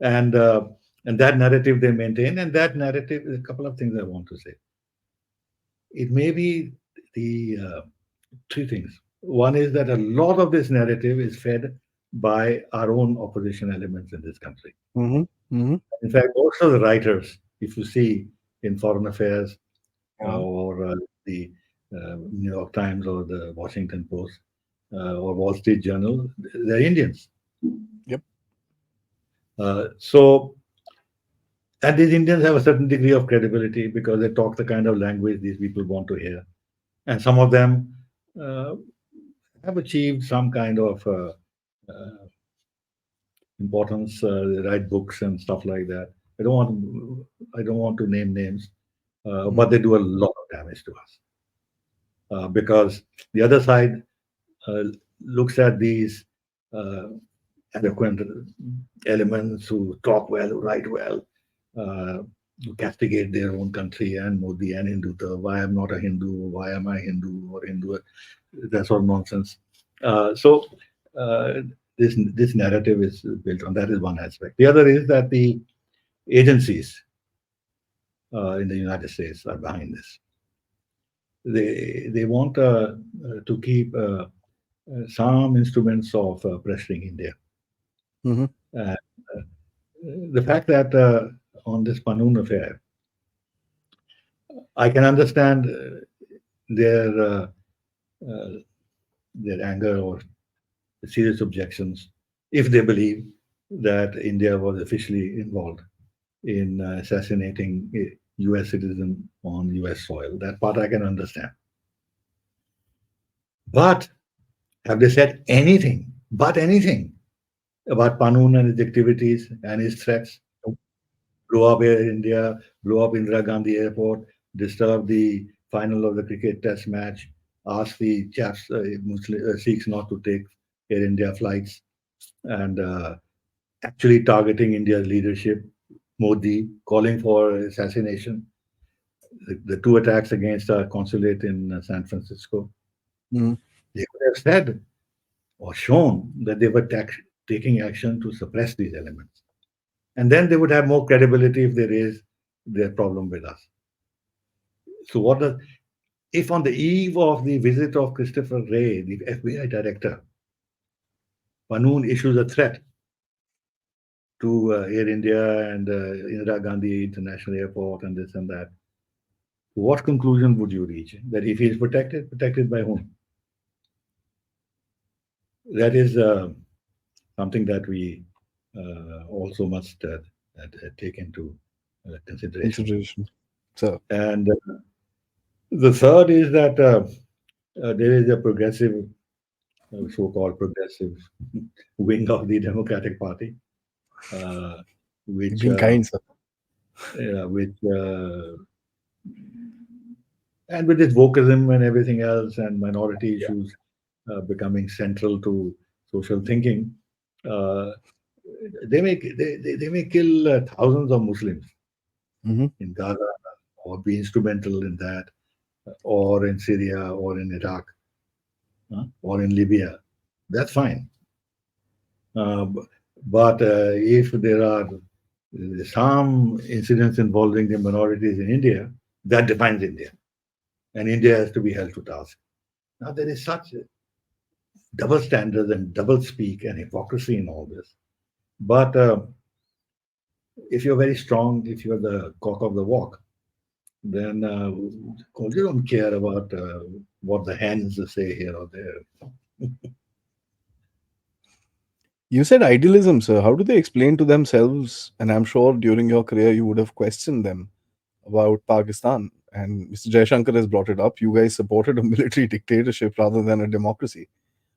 and uh, and that narrative they maintain. And that narrative is a couple of things I want to say. It may be the three things. One is that a lot of this narrative is fed by our own opposition elements in this country. Mm-hmm. Mm-hmm. In fact, most of the writers, if you see in foreign affairs Yeah. or the New York Times or the Washington Post or Wall Street Journal, they're Indians. Yep. So, and these Indians have a certain degree of credibility because they talk the kind of language these people want to hear. And some of them uh, have achieved some kind of uh, importance. They write books and stuff like that. I don't want to name names, Mm-hmm. but they do a lot of damage to us because the other side uh, looks at these uh, eloquent elements who talk well, who write well, who castigate their own country and Modi and Hindutva. Why I'm not a Hindu? Why am I Hindu or Hindu? That sort of nonsense. So this narrative is built on that is one aspect. The other is that the agencies in the United States are behind this. They want to keep some instruments of pressuring India. Mm-hmm. Uh, the fact that on this Panoon affair, I can understand their uh, uh, their anger or serious objections if they believe that India was officially involved in assassinating a U.S. citizen on U.S. soil. That part I can understand. But have they said anything, but anything, about Panoon and his activities and his threats? Nope. Blow up Air India, blow up Indira Gandhi Airport, disturb the final of the cricket test match, ask the chaps, Sikhs not to take Air India flights, and actually targeting India's leadership, Modi, calling for assassination, the two attacks against our consulate in San Francisco. Mm-hmm. They could have said or shown that they were taking action to suppress these elements. And then they would have more credibility if they raise their problem with us. So, what does if on the eve of the visit of Christopher Wray, the FBI director, Panoon issues a threat to Air India and Indira Gandhi International Airport and this and that, what conclusion would you reach? That if he is protected, protected by whom? That is something that we also must take into consideration. Consideration. So. And the third is that there is a progressive, so-called progressive wing of the Democratic Party, uh, You're which being kind, sir. which and with this wokeism and everything else and minority Yeah. issues becoming central to social thinking, uh, they may kill thousands of Muslims Mm-hmm. in Gaza or be instrumental in that, or in Syria or in Iraq or in Libya. That's fine. But if there are some incidents involving the minorities in India, that defines India, and India has to be held to task. Now there is such double standards and double speak and hypocrisy in all this. But if you're very strong, if you're the cock of the walk, then you don't care about what the hens say here or there. You said idealism, sir. How do they explain to themselves? And I'm sure during your career you would have questioned them about Pakistan. And Mr. Jaishankar has brought it up. You guys supported a military dictatorship rather than a democracy.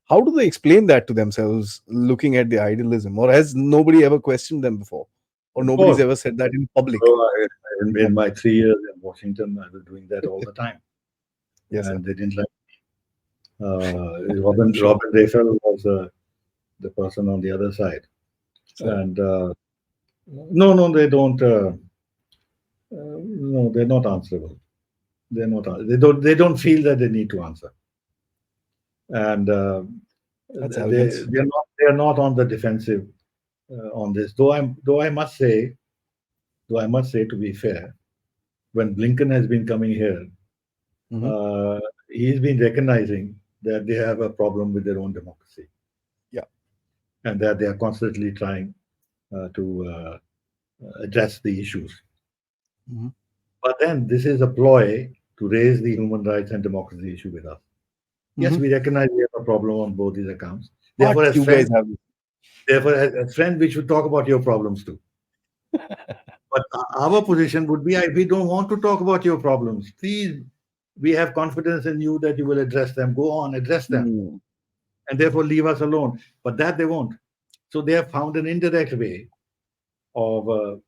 How do they explain that to themselves looking at the idealism? Or has nobody ever questioned them before? Or Of nobody's course, ever said that in public? so in my 3 years in Washington, I was doing that all the time, Yes, sir. and they didn't like. I'm sure. Robin Raphael was the person on the other side, Sir. and no, no, they don't. No, they're not answerable. They're not. They don't feel that they need to answer, and That's arrogance. they're not on the defensive on this. Though I must say, to be fair, when Blinken has been coming here, Hmm. uh, he's been recognizing that they have a problem with their own democracy Yeah. and that they are constantly trying to address the issues. Hmm. But then this is a ploy to raise the human rights and democracy issue with us. Yes, Hmm. we recognize we have a problem on both these accounts. But Therefore, as you guys friends, have. as friends, we should talk about your problems too. But our position would be, we don't want to talk about your problems. Please, we have confidence in you that you will address them. Go on, address them, Hmm. and therefore leave us alone. But that they won't. So they have found an indirect way of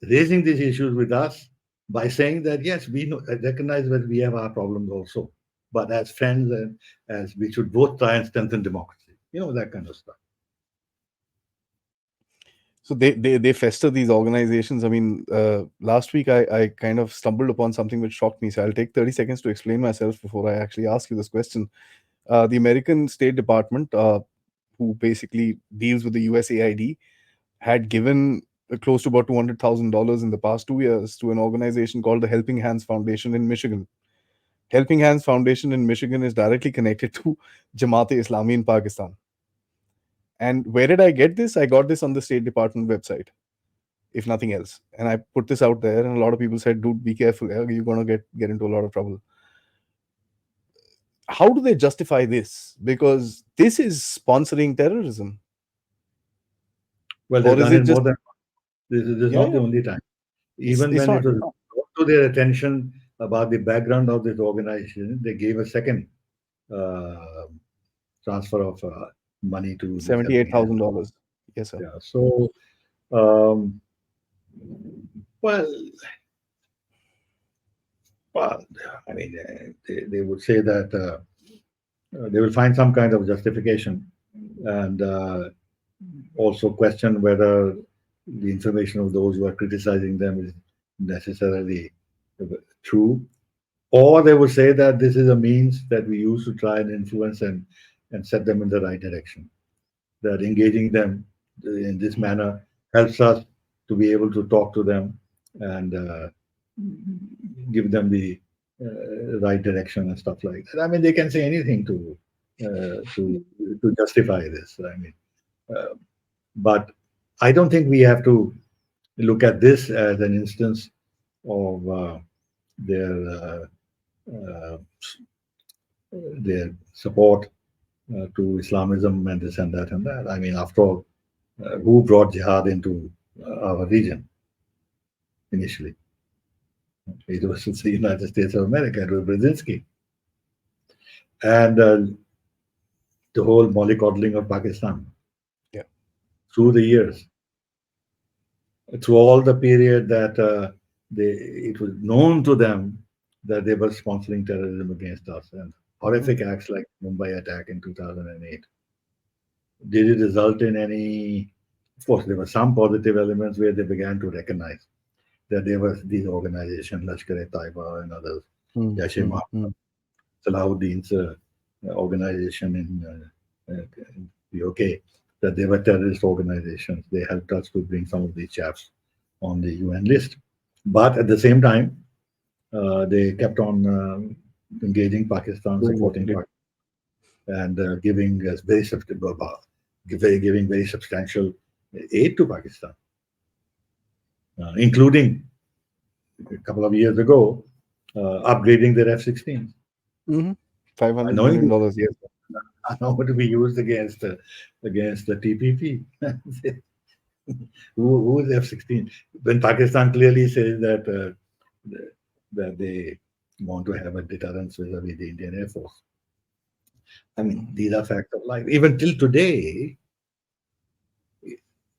raising these issues with us by saying that yes, we know, recognize that we have our problems also, but as friends and as we should both try and strengthen democracy. That kind of stuff. So they fester these organizations. I mean, last week I kind of stumbled upon something which shocked me. So I'll take 30 seconds to explain myself before I actually ask you this question. The American State Department, who basically deals with the USAID, had given close to about $200,000 in the past 2 years to an organization called the Helping Hands Foundation in Michigan. Helping Hands Foundation in Michigan is directly connected to Jamaat-e-Islami in Pakistan. And where did I get this? I got this on the State Department website, if nothing else. And I put this out there, and a lot of people said, "Dude, be careful. Yeah, you're gonna get into a lot of trouble." How do they justify this? Because this is sponsoring terrorism, Well, they've or is done it it more just than this is yeah, not the yeah? only time. Even It's when it not. was It's not. brought to their attention about the background of this organization, they gave a second uh, transfer of money to this $78,000. helping hand. Yes, sir. Yeah. So, um, well, well, I mean, they would say that they will find some kind of justification and also question whether the information of those who are criticizing them is necessarily true. Or they would say that this is a means that we use to try and influence and set them in the right direction. That engaging them in this Mhm. manner helps us to be able to talk to them and give them the right direction and stuff like that. I mean, they can say anything to justify this. I mean, uh, but I don't think we have to look at this as an instance of their uh, uh, their support to Islamism and this and that and that. I mean, after all, who brought jihad into our region initially? It was the United States of America. It was Brzezinski. And the whole mollycoddling of Pakistan Yeah. through the years, through all the period that it was known to them that they were sponsoring terrorism against us and Mhm. horrific acts like Mumbai attack in 2008. Did it result in any? Of course, there were some positive elements where they began to recognize that there was these organizations, Lashkar-e-Taiba and others, Mm, mm, Jaish-e-Mohammed, mm, Salahuddin's organization in the UK, that they were terrorist organizations. They helped us to bring some of these chaps on the UN list. But at the same time, they kept on engaging Pakistan, doing what they supporting did. Pakistan, and giving us giving very substantial aid to Pakistan, including a couple of years ago upgrading their F-16s. Hmm. $500 Knowing million. Yes. are now to be used against the TPP. Who is F-16? When Pakistan clearly says that they want to have a deterrence vis-a-vis the Indian Air Force. I mean, Mhm. these are facts of life. Even till today,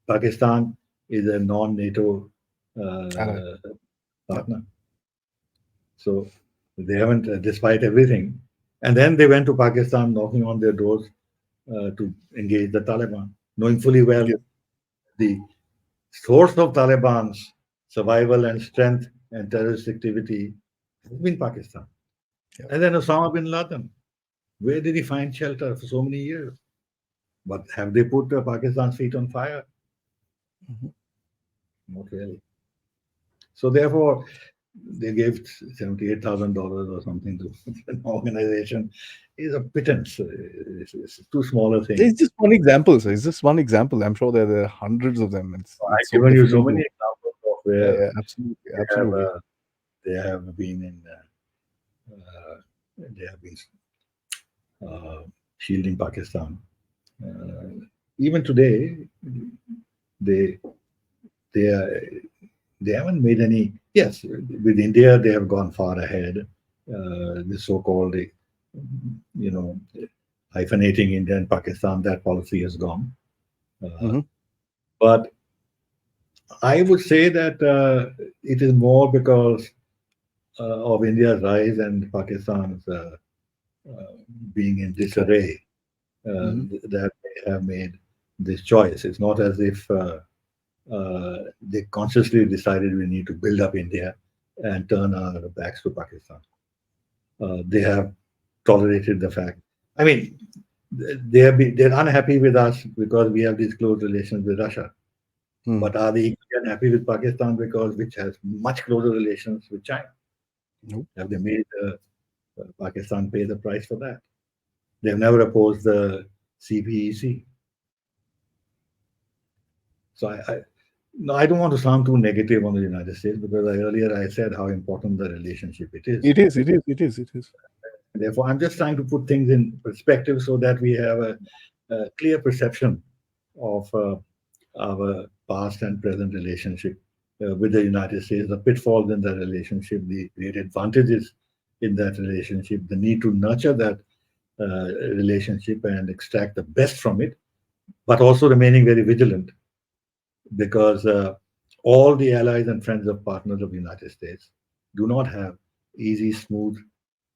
Pakistan is a non-NATO Ally. Yeah. partner. So they haven't, despite everything. And then they went to Pakistan knocking on their doors to engage the Taliban, knowing fully well Yeah. the source of Taliban's survival and strength and terrorist activity has been Pakistan. Yeah. And then Osama bin Laden, where did he find shelter for so many years? But have they put Pakistan's feet on fire? Mhm. Not really. So therefore, they gave $78,000 or something to an organization. Is a pittance. It's too small a thing. It's just one example, sir. It's just one example. I'm sure there are hundreds of them. It's I've so given you so difficult many to. examples of Yeah, where yeah, absolutely, they have absolutely. they have been in they have been uh, shielding Pakistan. Uh, Even today, they they are, they haven't made any. Yes, with India, they have gone far ahead. The so-called, hyphenating India and Pakistan, that policy has gone. Uh, Hmm. but I would say that it is more because of India's rise and Pakistan's uh, being in Decline. disarray Hmm. that they have made this choice. It's not as if they consciously decided we need to build up India and turn our backs to Pakistan. They have tolerated the fact. I mean, they're unhappy with us because we have these close relations with Russia. Hmm. But are they equally unhappy with Pakistan because which has much closer relations with China? Nope. Have they made Pakistan pay the price for that? They've never opposed the CPEC. So no, I don't want to sound too negative on the United States because earlier I said how important the relationship it is. It is. It is. It is. It is. Therefore, I'm just trying to put things in perspective so that we have a clear perception of our past and present relationship with the United States, the pitfalls in that relationship, the great advantages in that relationship, the need to nurture that relationship and extract the best from it, but also remaining very vigilant because all the allies and friends of partners of the United States do not have easy, smooth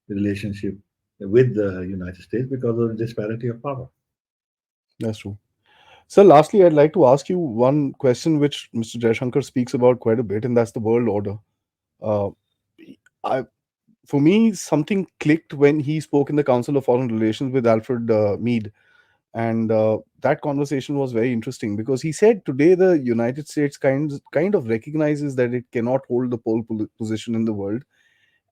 relationship with the United States because of the disparity of power. That's true. So, lastly, I'd like to ask you one question which Mr. Jaishankar speaks about quite a bit, and that's the world order. Uh, I, for me, something clicked when he spoke in the Council of Foreign Relations with Alfred Mead, and that conversation was very interesting because he said today the United States kind of recognizes that it cannot hold the position in the world,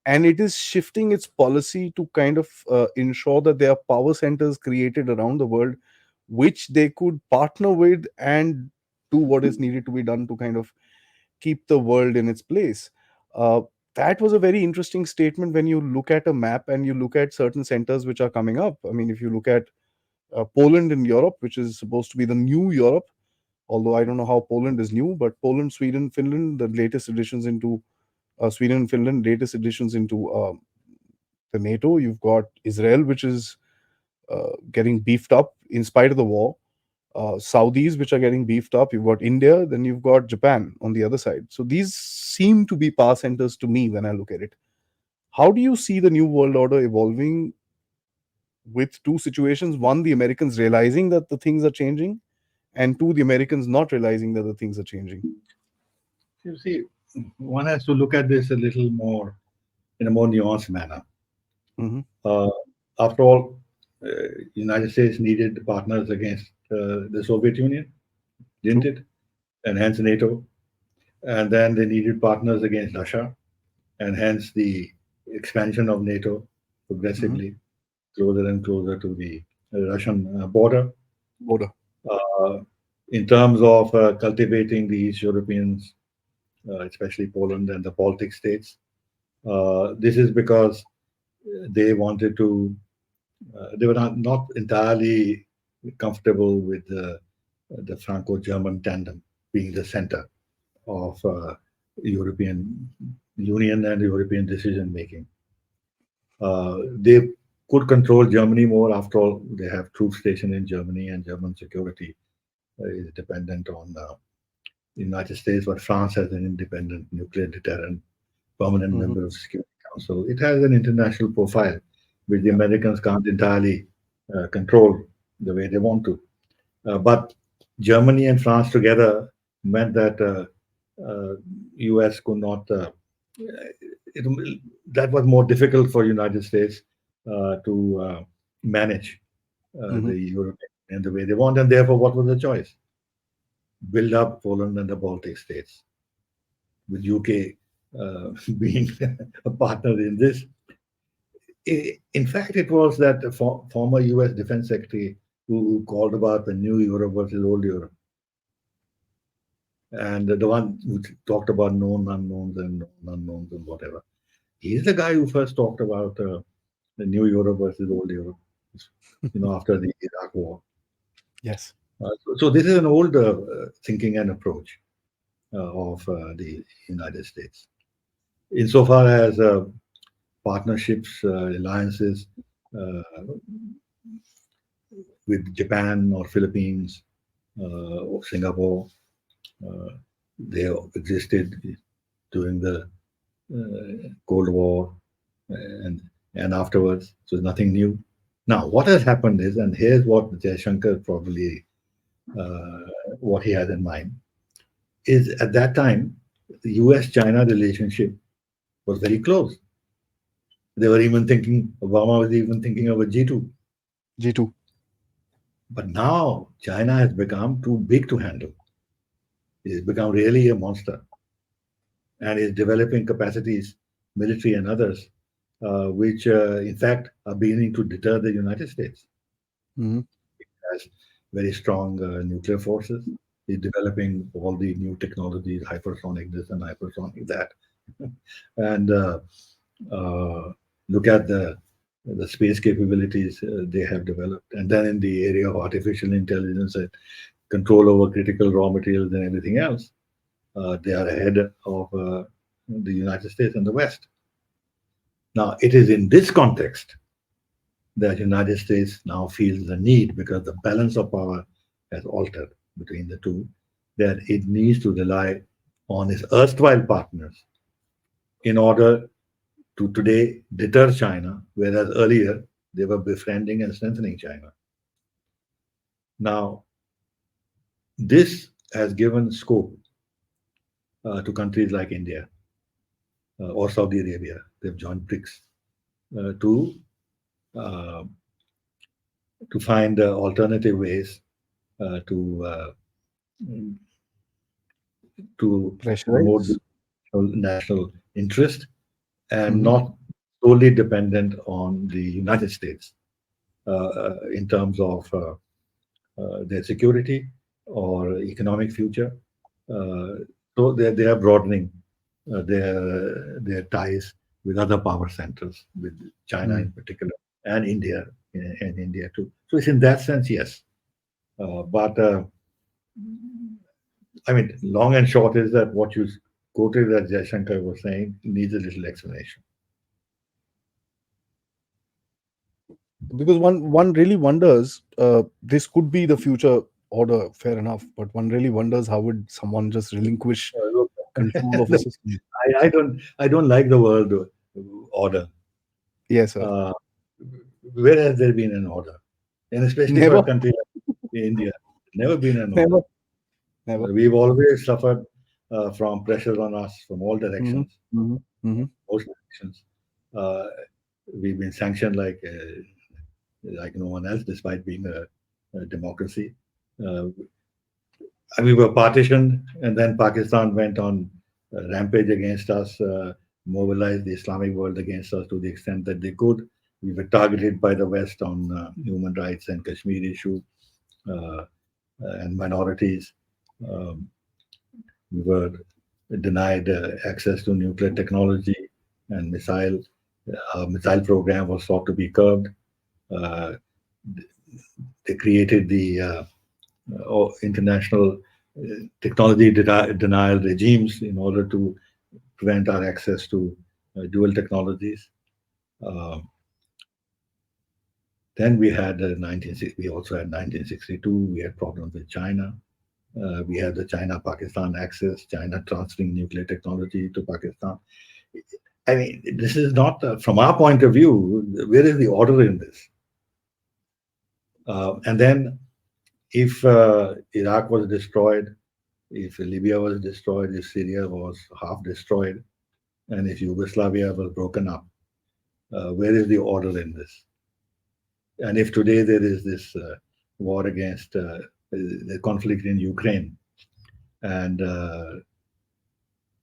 and it is shifting its policy to kind of ensure that there are power centers created around the world which they could partner with and do what is needed to be done to kind of keep the world in its place. Uh, that was a very interesting statement when you look at a map and you look at certain centers which are coming up. I mean, if you look at Poland in Europe, which is supposed to be the new Europe, although I don't know how Poland is new, but Poland, Sweden, Finland, the latest additions into Sweden and Finland, latest additions into the NATO. You've got Israel, which is getting beefed up in spite of the war. Saudis, which are getting beefed up. You've got India, then you've got Japan on the other side. So these seem to be power centers to me when I look at it. How do you see the new world order evolving with two situations? One, the Americans realizing that the things are changing, and two, the Americans not realizing that the things are changing. You see, one has to look at this a little more in a more nuanced manner. Hmm. Uh, After all, uh, United States needed partners against the Soviet Union, didn't True. it? And hence NATO. And then they needed partners against Russia, and hence the expansion of NATO Hmm. progressively closer and closer to the Russian border. Border. Uh, in terms of cultivating the East Europeans, especially Poland and the Baltic states, this is because they wanted to They were not entirely comfortable with the Franco-German tandem being the center of European Union and European decision making. They could control Germany more. After all, they have troops stationed in Germany, and German security is dependent on the United States. But France has an independent nuclear deterrent, permanent Hmm. member of Security Council. It has an international profile, which the Yeah. Americans can't entirely control the way they want to. But Germany and France together meant that U.S. could not. It, that was more difficult for United States to manage Hmm. the Europe in the way they want, and therefore, what was the choice? Build up Poland and the Baltic states, with UK being a partner in this. In fact, it was that the former U.S. Defense Secretary who called about the new Europe versus old Europe, and the one who talked about known unknowns and known unknowns and whatever. He's the guy who first talked about the new Europe versus old Europe, after the Iraq War. Yes. So this is an old thinking and approach of the United States. Insofar as partnerships, alliances with Japan or Philippines or Singapore, uh, they existed during the Cold War and afterwards. So it's nothing new. Now, what has happened is, and here's what Jaishankar probably uh, what he has in mind, is at that time the U.S.-China relationship was very close. They were even thinking Obama was even thinking of a G2. G2. But now China has become too big to handle. It has become really a monster and is developing capacities, military and others, which in fact are beginning to deter the United States. Hmm. Has very strong nuclear forces. Is developing all the new technologies, hypersonic this and hypersonic that, and uh, look at the space capabilities they have developed. And then in the area of artificial intelligence and control over critical raw materials and everything else, they are ahead of the United States and the West. Now, it is in this context that United States now feels the need, because the balance of power has altered between the two, that it needs to rely on its erstwhile partners in order to today deter China, whereas earlier they were befriending and strengthening China. Now, this has given scope to countries like India or Saudi Arabia. They've joined BRICS uh, to find alternative ways to promote Pressurize. the national interest and Hmm. not solely dependent on the United States in terms of their security or economic future. Uh, so they are broadening their ties with other power centers, with China in Mm. particular, and India too. So it's in that sense, yes. But I mean, long and short is that what you quoted that Jaishankar was saying needs a little explanation. Because one really wonders, this could be the future order, fair enough, but one really wonders how would someone just relinquish Look, control of a system. I don't like the word order. Yes, sir. Uh, where has there been an order? And especially for a Never. country like India, never been an order. Never. Never. We've always suffered from pressure on us from all Hmm. directions, Hmm. Hmm. most directions. Uh, we've been sanctioned like no one else, despite being a democracy. Uh, and we were partitioned, and then Pakistan went on a rampage against us, mobilized the Islamic world against us to the extent that they could. We were targeted by the West on human rights and Kashmir issue uh, and minorities. Um, we were denied access to nuclear technology and missile. Our missile program was thought to be curbed. Uh, they created the international technology denial regimes in order to prevent our access to dual technologies. Uh, then we had we also had 1962. We had problems with China. We had the China-Pakistan axis, China transferring nuclear technology to Pakistan. I mean, this is not, from our point of view, where is the order in this? And then if Iraq was destroyed, if Libya was destroyed, if Syria was half destroyed, and if Yugoslavia was broken up, where is the order in this? And if today there is this war against the conflict in Ukraine, and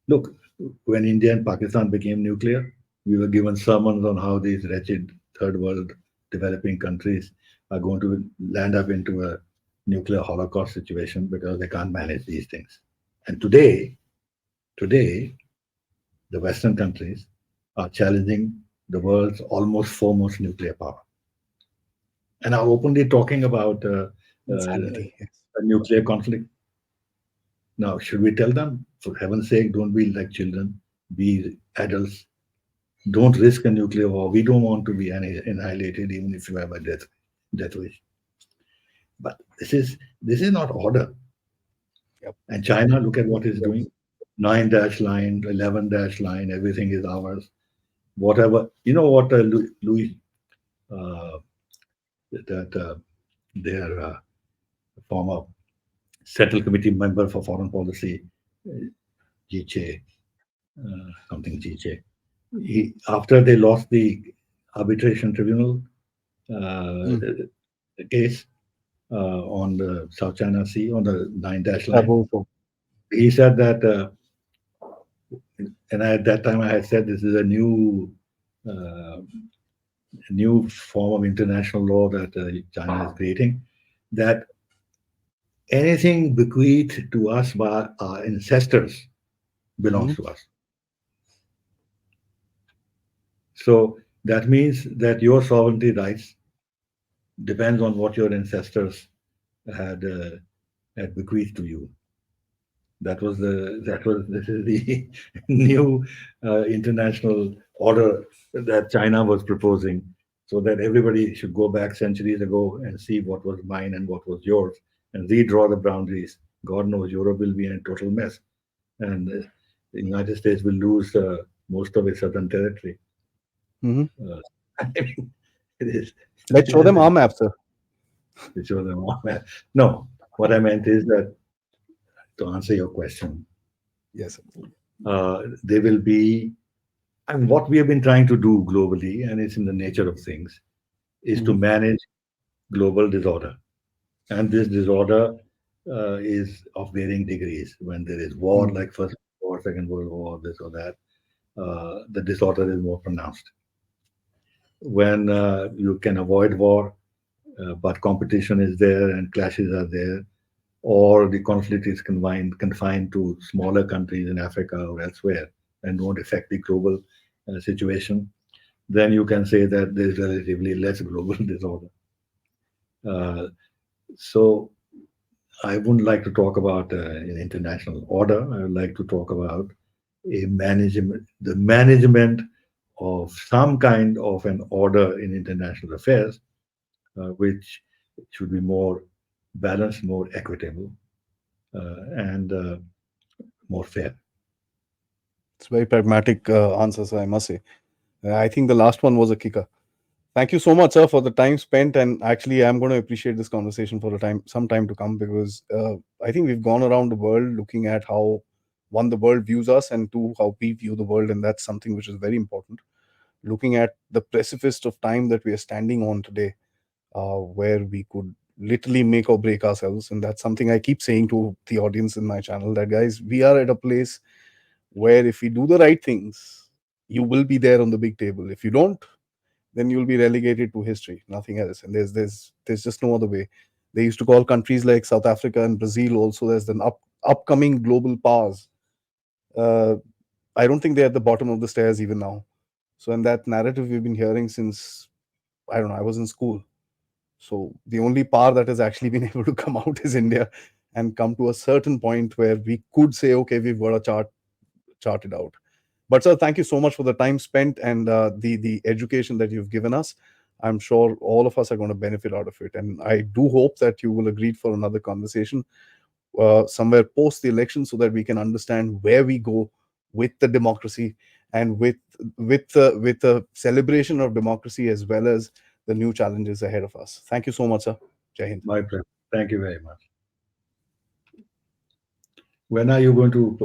look, when India and Pakistan became nuclear, we were given sermons on how these wretched third world developing countries are going to land up into a nuclear holocaust situation because they can't manage these things. And today, the Western countries are challenging the world's almost foremost nuclear power and are openly talking about Insanity. Yes. a nuclear conflict. Now, should we tell them, for heaven's sake, don't be like children, be adults, don't risk a nuclear war. We don't want to be annihilated, even if you have a death wish. But this is not order. Yep. And China, look at what it's doing. Nine dash line, 11 dash line, everything is ours. Whatever, you know what, Louis, uh, that their former Central Committee member for Foreign Policy, Jiche, something Jiche. After they lost the arbitration tribunal uh, Mm. case on the South China Sea, on the nine dash I've line, also. he said that, and at that time I had said this is uh, a new form of international law that China is creating, that anything bequeathed to us by our ancestors belongs Mhm. to us. So that means that your sovereignty rights depends on what your ancestors had had bequeathed to you. That was this is the new international order that China was proposing, so that everybody should go back centuries ago and see what was mine and what was yours, and redraw the boundaries. God knows Europe will be in a total mess, and the United States will lose most of its southern territory. Mhm. Uh, I mean, it is Let's show them our map, sir. to show them all. No, what I meant is that, to answer your question, Yes. Sir. there will be, and what we have been trying to do globally, and it's in the nature of things, is to Mhm. manage global disorder. And this disorder is of varying degrees. When there is war, Mhm. like First World War, Second World War, this or that, the disorder is more pronounced. When you can avoid war, but competition is there and clashes are there, or the conflict is confined to smaller countries in Africa or elsewhere and won't affect the global situation, then you can say that there's relatively less global disorder. Uh, so I wouldn't like to talk about an international order. I would like to talk about the management of some kind of an order in international affairs, which should be more balanced, more equitable, and more fair. It's a very pragmatic answer, sir, I must say. I think the last one was a kicker. Thank you so much, sir, for the time spent. And actually, I'm going to appreciate this conversation for some time to come, because I think we've gone around the world looking at how, one, the world views us, and two, how we view the world, and that's something which is very important. Looking at the precipice of time that we are standing on today, where we could literally make or break ourselves, and that's something I keep saying to the audience in my channel, that guys, we are at a place where if we do the right things, you will be there on the big table. If you don't, then you'll be relegated to history, nothing else. And there's just no other way. They used to call countries like South Africa and Brazil also as the upcoming global powers. uh, I don't think they're at the bottom of the stairs even now. So in that narrative we've been hearing since I don't know, I was in school. So the only power that has actually been able to come out is India, and come to a certain point where we could say, okay, we've got a charted out. But sir, thank you so much for the time spent and the education that you've given us. I'm sure all of us are going to benefit out of it, and I do hope that you will agree for another conversation somewhere post the election, so that we can understand where we go with the democracy, and with the celebration of democracy, as well as the new challenges ahead of us. Thank you so much, sir. Jai Hind. My pleasure. Thank you very much. When are you going to